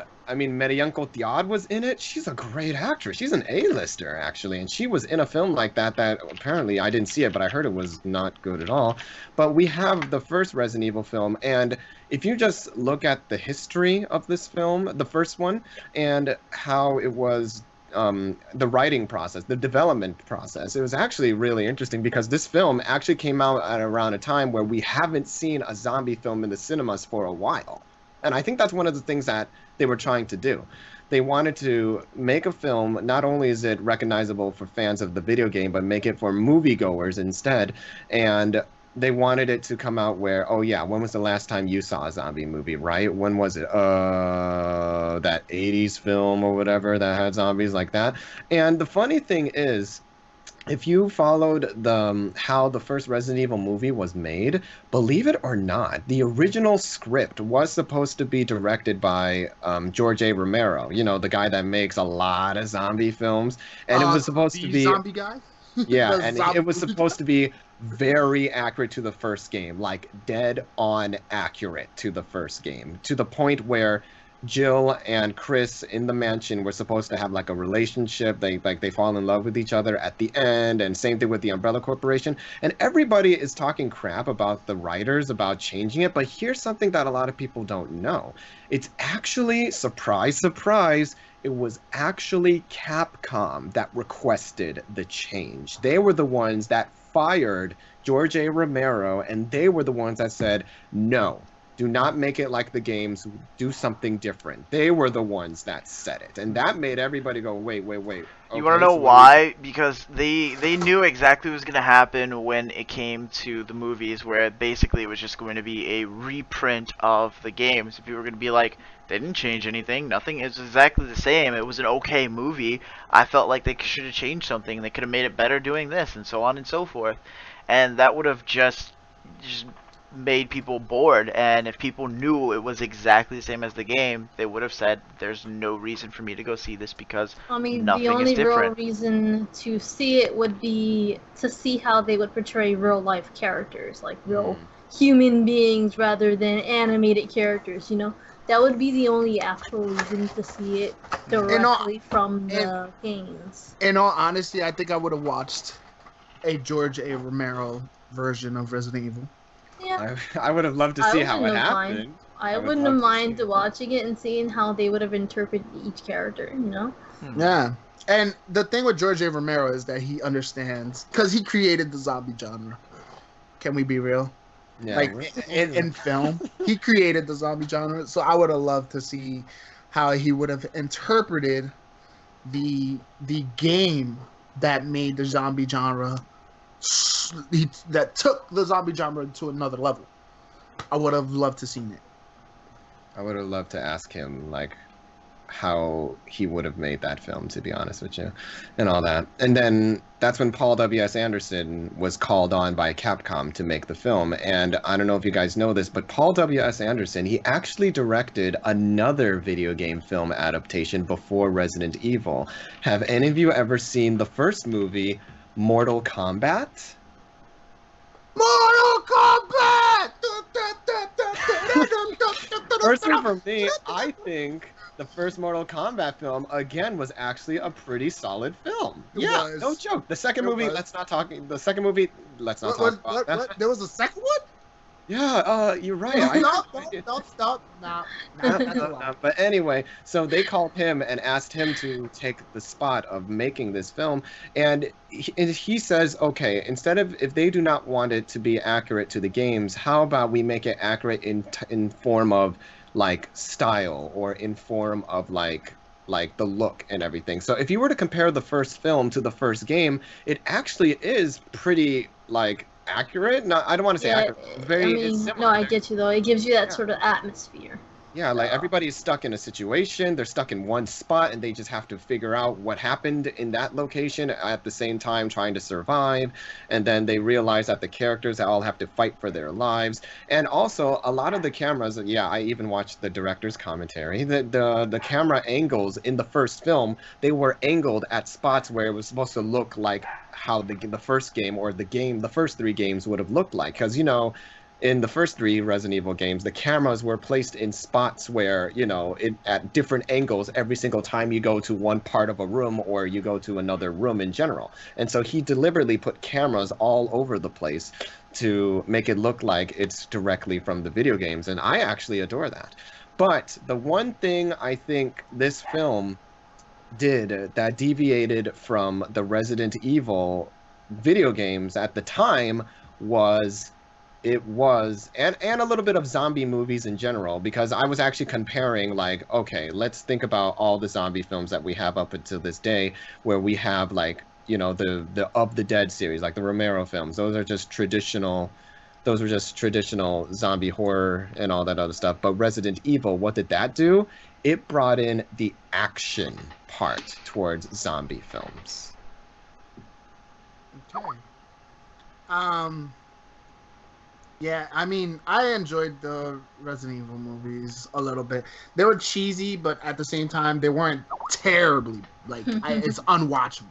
Marianne Cotillard was in it. She's a great actress. She's an A-lister, actually. And she was in a film like that apparently, I didn't see it, but I heard it was not good at all. But we have the first Resident Evil film, and if you just look at the history of this film, the first one, and how it was the writing process, the development process. It was actually really interesting because this film actually came out at around a time where we haven't seen a zombie film in the cinemas for a while. And I think that's one of the things that they were trying to do. They wanted to make a film, not only is it recognizable for fans of the video game, but make it for moviegoers instead. And they wanted it to come out where, oh yeah, when was the last time you saw a zombie movie, right? When was it? That 80s film or whatever that had zombies like that. And the funny thing is, if you followed how the first Resident Evil movie was made, believe it or not, the original script was supposed to be directed by George A. Romero, you know, the guy that makes a lot of zombie films. And it was supposed to be... zombie guy? Yeah, and it was supposed to be very accurate to the first game, like dead on accurate to the first game, to the point where Jill and Chris in the mansion were supposed to have like a relationship. They fall in love with each other at the end, and same thing with the Umbrella Corporation. And everybody is talking crap about the writers about changing it, but here's something that a lot of people don't know. It's actually, surprise, surprise, it was actually Capcom that requested the change. They were the ones that fired George A. Romero, and they were the ones that said, no, do not make it like the games, do something different. They were the ones that said it, and that made everybody go, wait. Okay, You want to know why? Because they knew exactly what was going to happen when it came to the movies, where basically it was just going to be a reprint of the games. If you were going to be like, they didn't change anything, nothing is exactly the same, it was an okay movie, I felt like they should have changed something, they could have made it better doing this, and so on and so forth. And that would have just made people bored, and if people knew it was exactly the same as the game, they would have said, there's no reason for me to go see this because I mean, nothing the only is real different. reason to see it would be to see how they would portray real life characters, like real human beings rather than animated characters, you know? That would be the only actual reason to see it directly from the games. In all honesty, I think I would have watched a George A. Romero version of Resident Evil. Yeah. I would have loved to see how it happened. I wouldn't have minded watching it and seeing how they would have interpreted each character, you know? Yeah. And the thing with George A. Romero is that he understands, because he created the zombie genre. Can we be real? Yeah, like in film, he created the zombie genre. So I would have loved to see how he would have interpreted the game that made the zombie genre, that took the zombie genre to another level. I would have loved to seen it. I would have loved to ask him, like, how he would have made that film, to be honest with you, and all that. And then that's when Paul W.S. Anderson was called on by Capcom to make the film. And I don't know if you guys know this, but Paul W.S. Anderson, he actually directed another video game film adaptation before Resident Evil. Have any of you ever seen the first movie, Mortal Kombat? Mortal Kombat! Personally, for me, I think the first Mortal Kombat film, again, was actually a pretty solid film. Yeah, no joke. The second movie, let's not talk about that. There was a second one? Yeah, you're right. Don't stop. No. But anyway, so they called him and asked him to take the spot of making this film. And he says, okay, instead of, if they do not want it to be accurate to the games, how about we make it accurate in form of, like, style, or in form of, like the look and everything. So if you were to compare the first film to the first game, it actually is pretty, like, accurate. No, I don't want to say accurate. Very similar. No, I get you though. It gives you that sort of atmosphere. Yeah, like everybody's stuck in a situation. They're stuck in one spot, and they just have to figure out what happened in that location at the same time, trying to survive. And then they realize that the characters all have to fight for their lives. And also, a lot of the cameras. Yeah, I even watched the director's commentary. The camera angles in the first film, they were angled at spots where it was supposed to look like how the first game, or the first three games would have looked like. Because, you know, in the first three Resident Evil games, the cameras were placed in spots where, you know, at different angles every single time you go to one part of a room or you go to another room in general. And so he deliberately put cameras all over the place to make it look like it's directly from the video games. And I actually adore that. But the one thing I think this film did that deviated from the Resident Evil video games at the time was... and a little bit of zombie movies in general, because I was actually comparing, like, okay, let's think about all the zombie films that we have up until this day, where we have, like, you know, the Of the Dead series, like the Romero films. Those were just traditional zombie horror and all that other stuff. But Resident Evil, what did that do? It brought in the action part towards zombie films. Okay. Yeah, I mean, I enjoyed the Resident Evil movies a little bit. They were cheesy, but at the same time, they weren't terribly, like, it's unwatchable.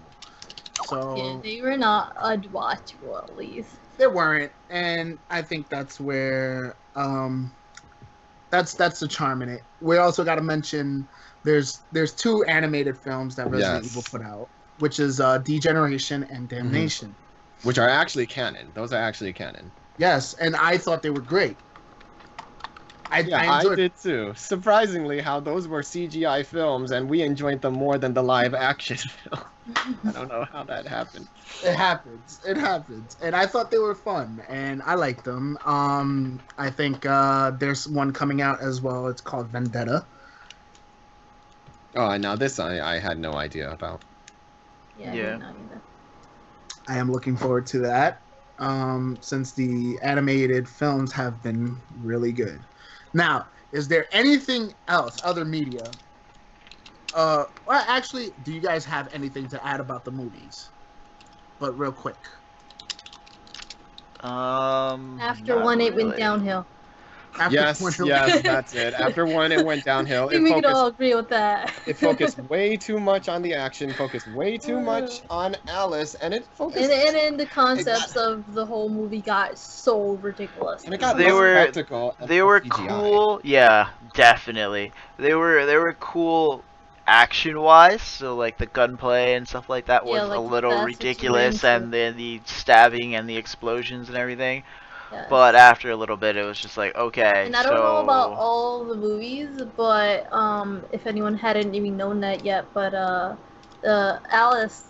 So yeah, they were not unwatchable, at least. They weren't, and I think that's where, that's the charm in it. We also got to mention, there's two animated films that Resident Evil put out, which is Degeneration and Damnation. Mm-hmm. Which are actually canon. Those are actually canon. Yes, and I thought they were great. I did too. Surprisingly, how those were CGI films, and we enjoyed them more than the live action film. I don't know how that happened. It happens, and I thought they were fun, and I liked them. I think there's one coming out as well. It's called Vendetta. Oh, now this I had no idea about. Yeah. Not either. I am looking forward to that. Since the animated films have been really good. Now, is there anything else, other media? Well, actually, do you guys have anything to add about the movies? But real quick. After 1-8 went downhill. Yes, that's it. After 1, it went downhill. I think we could all agree with that. It focused way too much on the action, focused way too much on Alice, and it focused. And then the concepts of the whole movie got so ridiculous. And it got less practical. They were CGI. cool. Yeah, definitely. They were cool action-wise. So like the gunplay and stuff like that was like a little ridiculous, and and the stabbing and the explosions and everything. Yes. But after a little bit, it was just like, okay. And I don't know about all the movies, but if anyone hadn't even known that yet, but Alice,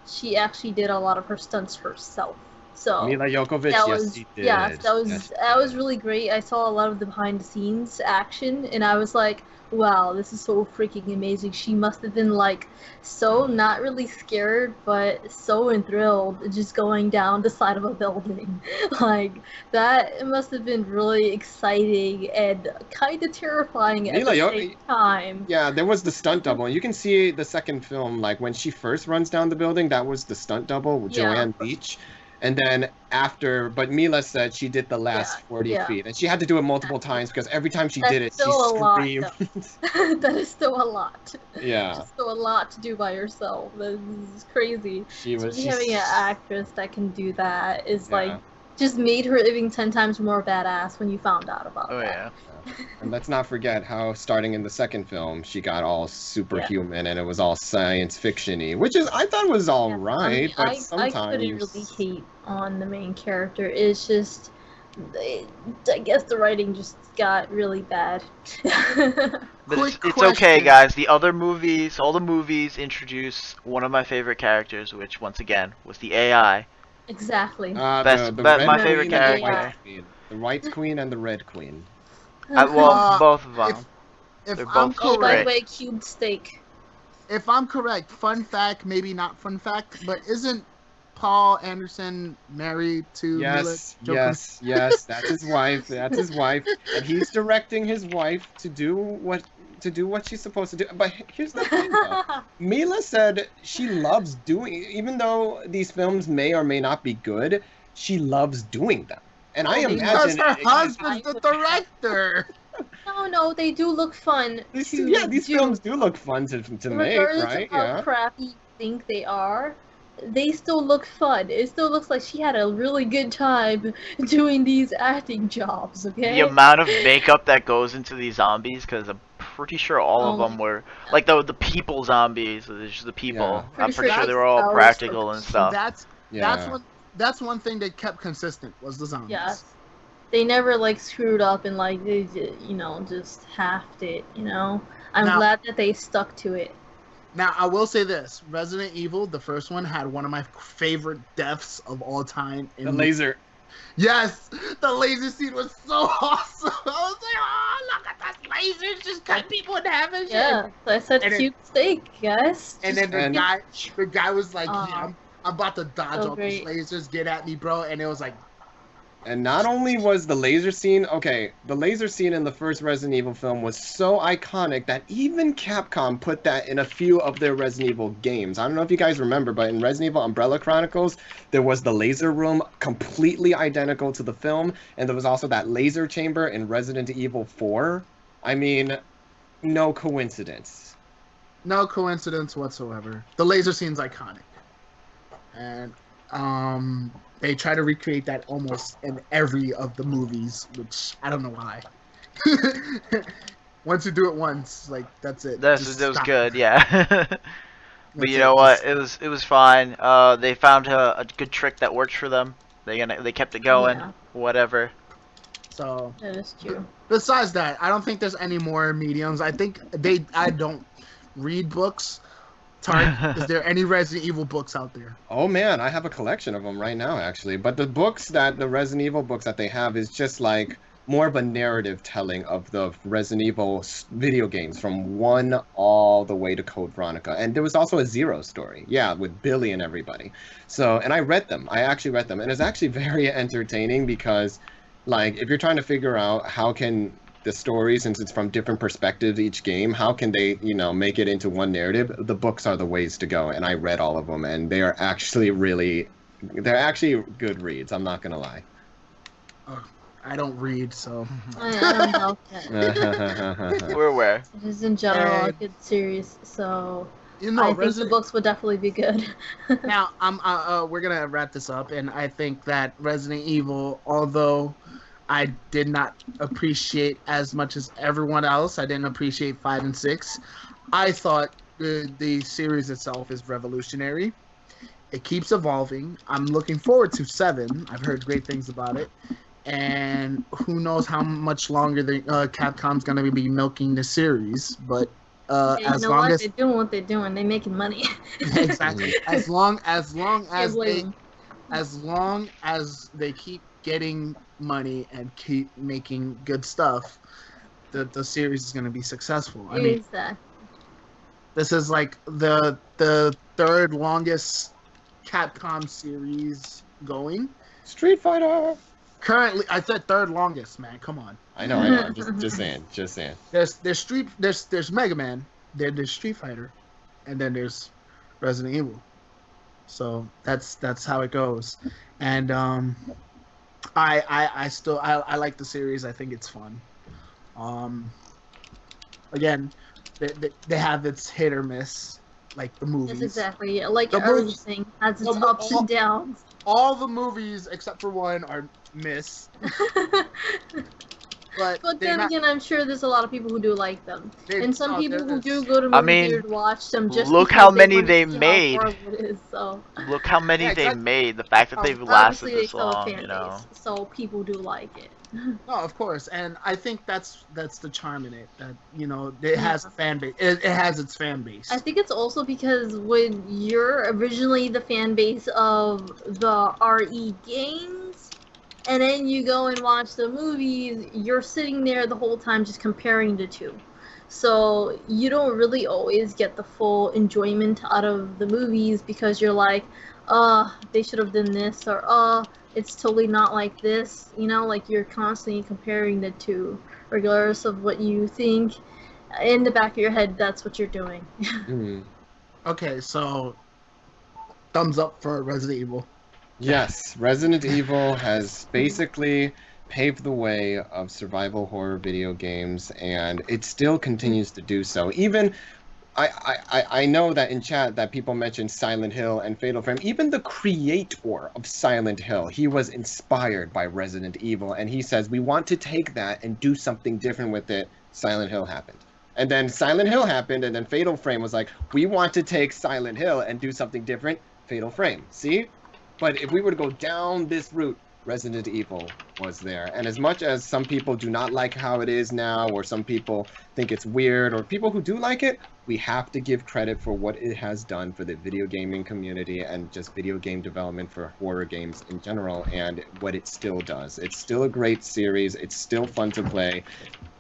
she actually did a lot of her stunts herself. So Mila Jovovich, she did. Yes, that was really great. I saw a lot of the behind the scenes action, and I was like, wow, this is so freaking amazing. She must have been like so not really scared, but so enthralled just going down the side of a building. Like that must have been really exciting and kind of terrifying at the same time. Yeah, there was the stunt double, and you can see the second film, like when she first runs down the building, that was the stunt double with Joanne Beach. And then after, but Mila said she did the last 40 feet, and she had to do it multiple times because every time she did it, she screamed. That is still a lot. Yeah. It's still a lot to do by yourself. This is crazy. Having an actress that can do that is like, just made her even 10 times more badass when you found out about that. Yeah. And let's not forget how starting in the second film, she got all superhuman and it was all science fiction-y, which I thought was all right, but sometimes... I couldn't really hate on the main character. It's just, I guess the writing just got really bad. But it's okay, guys. The other movies, all the movies introduce one of my favorite characters, which once again was the AI. Exactly. My favorite character. The White Queen and the Red Queen. Well, both of them. If They're I'm both correct, by the way, cubed steak. If I'm correct, fun fact, maybe not fun fact, but isn't Paul Anderson married to Mila Jovovich? Yes, that's his wife. That's his wife, and he's directing his wife to do what she's supposed to do. But here's the thing, though. Mila said she loves doing, even though these films may or may not be good, she loves doing them. And I imagine because her husband's the director. No, they do look fun. These films do look fun to make, right? Regardless of how crappy you think they are, they still look fun. It still looks like she had a really good time doing these acting jobs, okay? The amount of makeup that goes into these zombies, because I'm pretty sure all of them were, like the people zombies, just the people. Yeah. I'm pretty sure they were all practical and stuff. That's one thing they kept consistent, was the zombies. Yes. They never like screwed up and like they just halved it, I'm glad that they stuck to it. Now I will say this, Resident Evil, the first one, had one of my favorite deaths of all time. The laser. Yes, the laser scene was so awesome. I was like, oh, look at that laser, just cut people in half and shit. Yeah, I said cute steak, guys. And then the guy was like, yeah, I'm about to dodge all these lasers, get at me, bro. And it was like... And not only was the laser scene... the laser scene in the first Resident Evil film was so iconic that even Capcom put that in a few of their Resident Evil games. I don't know if you guys remember, but in Resident Evil Umbrella Chronicles, there was the laser room completely identical to the film. And there was also that laser chamber in Resident Evil 4. I mean, no coincidence. No coincidence whatsoever. The laser scene's iconic. And they try to recreate that almost in every of the movies, which I don't know why. Once you do it once, like that's it. That was good, yeah. But you know what? It was fine. They found a good trick that worked for them. They kept it going. Yeah. Whatever. So that is true. Besides that, I don't think there's any more mediums. I don't read books. Tark, is there any Resident Evil books out there? Oh man, I have a collection of them right now, actually. But the Resident Evil books that they have is just like more of a narrative telling of the Resident Evil video games from 1 all the way to Code Veronica. And there was also a 0 story, with Billy and everybody. So, and I read them. I actually read them. And it's actually very entertaining because, like, if you're trying to figure out how can the story, since it's from different perspectives each game, how can they, make it into one narrative? The books are the ways to go, and I read all of them, and they are actually they're actually good reads, I'm not gonna lie. I don't read, so. I don't know. It We're aware. is in general a And, good series, so you know, I think the Resident books would definitely be good. Now, we're gonna wrap this up, and I think that Resident Evil, although I did not appreciate as much as everyone else, I didn't appreciate 5 and 6. I thought the series itself is revolutionary. It keeps evolving. I'm looking forward to 7. I've heard great things about it, and who knows how much longer the Capcom's gonna be milking the series, but. Yeah, you As know long what? as They're doing what they're doing. They're making money. exactly, as long as Can't blame they, them. as long as they keep getting money and keep making good stuff, the series is going to be successful. I mean, Exactly. this is like the third longest Capcom series going. Street Fighter. Currently, I said third longest, man. Come on. I know. Just saying. There's Mega Man, then there's Street Fighter, and then there's Resident Evil. So that's how it goes. And I still like the series. I think it's fun. Again, they have its hit or miss, like the movies. Yes, exactly. Like The movies- everything has its ups and downs. All the movies except for one are miss. But then again, I'm sure there's a lot of people who do like them, and some people who there's- do go to movie theater to watch them just look because how they many want to they see made. How horrible it is, so. Look how many Yeah, they exactly. made. The fact that they've lasted Obviously, they this sell a long, fan you know. base, so people do like it. No, of course, and I think that's the charm in it. That it has a fan base. It has its fan base. I think it's also because when you're originally the fan base of the RE games, and then you go and watch the movies, you're sitting there the whole time just comparing the two. So you don't really always get the full enjoyment out of the movies because you're like, they should have done this, or it's totally not like this. Like you're constantly comparing the two, regardless of what you think. In the back of your head, that's what you're doing. Okay, so thumbs up for Resident Evil. Yes, Resident Evil has basically paved the way of survival horror video games, and it still continues to do so. Even I know that in chat that people mentioned Silent Hill and Fatal Frame. Even the creator of Silent Hill, he was inspired by Resident Evil, and he says, we want to take that and do something different with it. Silent Hill happened. And then Silent Hill happened, and then Fatal Frame was like, we want to take Silent Hill and do something different. Fatal Frame. See? But if we were to go down this route, Resident Evil was there. And as much as some people do not like how it is now, or some people think it's weird, or people who do like it, we have to give credit for what it has done for the video gaming community and just video game development for horror games in general, and what it still does. It's still a great series. It's still fun to play.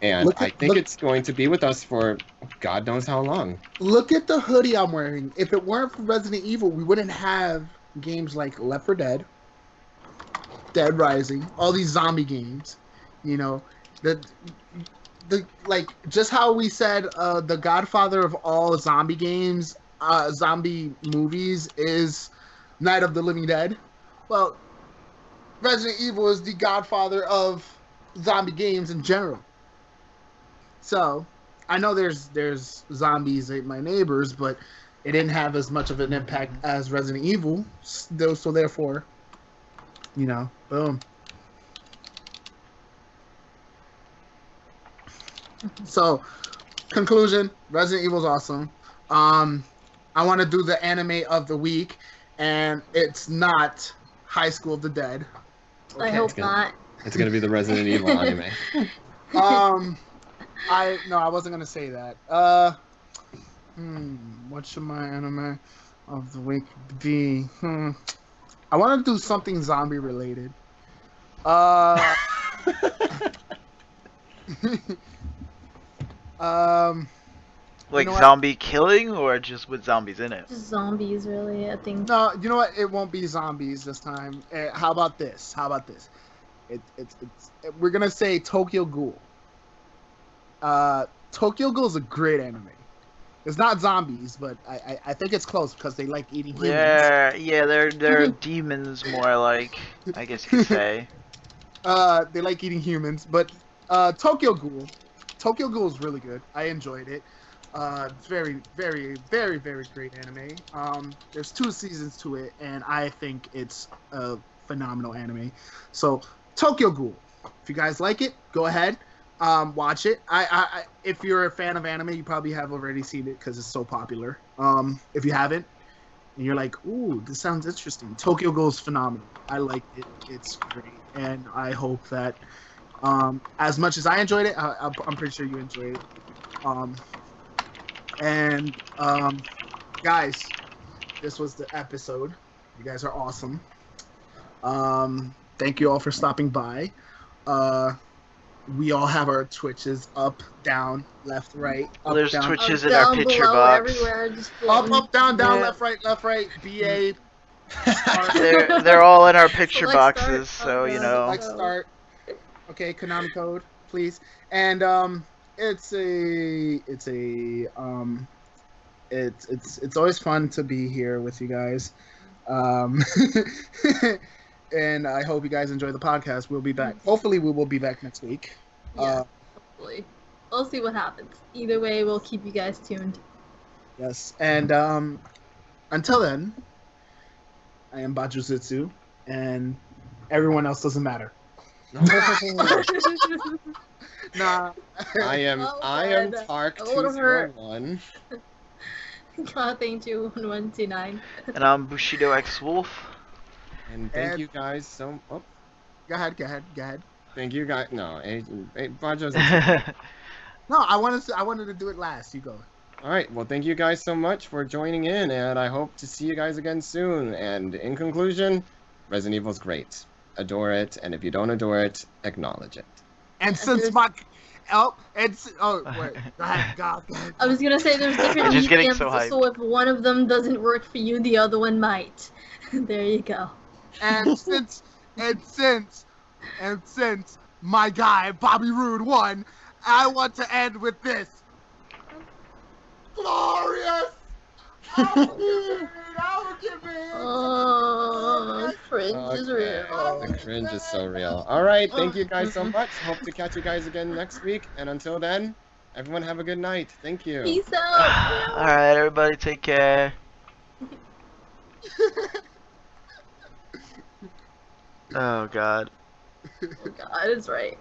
And I think it's going to be with us for God knows how long. Look at the hoodie I'm wearing. If it weren't for Resident Evil, we wouldn't have games like Left 4 Dead, Dead Rising, all these zombie games. Like just how we said the godfather of all zombie games, zombie movies is Night of the Living Dead. Well, Resident Evil is the godfather of zombie games in general. So I know there's zombies ate my neighbors, but it didn't have as much of an impact as Resident Evil. So therefore, boom. So, conclusion: Resident Evil's awesome. I want to do the anime of the week, and it's not High School of the Dead. Okay. I hope not. It's gonna be the Resident Evil anime. I wasn't gonna say that. What should my anime of the week be? I want to do something zombie related. Like zombie killing, or just with zombies in it? Just zombies, really. I think. No, you know what? It won't be zombies this time. How about this? We're gonna say Tokyo Ghoul. Tokyo Ghoul is a great anime. It's not zombies, but I think it's close because they like eating humans. Yeah, they're demons more like, I guess you could say. They like eating humans, but Tokyo Ghoul. Tokyo Ghoul is really good. I enjoyed it. It's very, very, very, very great anime. There's 2 seasons to it, and I think it's a phenomenal anime. So Tokyo Ghoul. If you guys like it, go ahead, watch it. If you're a fan of anime, you probably have already seen it because it's so popular. If you haven't, and you're like, ooh, this sounds interesting. Tokyo Ghoul is phenomenal. I liked it. It's great, and I hope that as much as I enjoyed it, I'm pretty sure you enjoyed it. Guys, this was the episode. You guys are awesome. Thank you all for stopping by. We all have our Twitches up, down, left, right. Up, There's down, Twitches Up, in our down, picture below, box. everywhere, just up, down, Yeah. left, right, BA. They're all in our picture Select boxes, start. so Oh, you God. know. Select start. Okay, Konami code, please. And it's always fun to be here with you guys. And I hope you guys enjoy the podcast. We'll be back. Hopefully, we will be back next week. Yeah, hopefully. We'll see what happens. Either way, we'll keep you guys tuned. Yes, and until then, I am Bajuzitsu, and everyone else doesn't matter. Nah. I am Well, Tark a little hurt. 201. God, thank you, 129. And I'm Bushido X Wolf. And thank you guys so. Oh, Go ahead. thank you guys. No, Bajo's. No, I wanted to do it last. You go. All right. Well, thank you guys so much for joining in, and I hope to see you guys again soon. And in conclusion, Resident Evil's great. Adore it, and if you don't adore it, acknowledge it. And since my go ahead. I was gonna say there's different Just getting mediums, so hyped. so if one of them doesn't work for you, the other one might. There you go. And since my guy Bobby Roode won, I want to end with this. Glorious! Oh, cringe is real. The cringe is so real. All right. Thank you guys so much. Hope to catch you guys again next week. And until then, everyone have a good night. Thank you. Peace out. Alright, everybody, take care. Oh, God. Oh, God, it's right.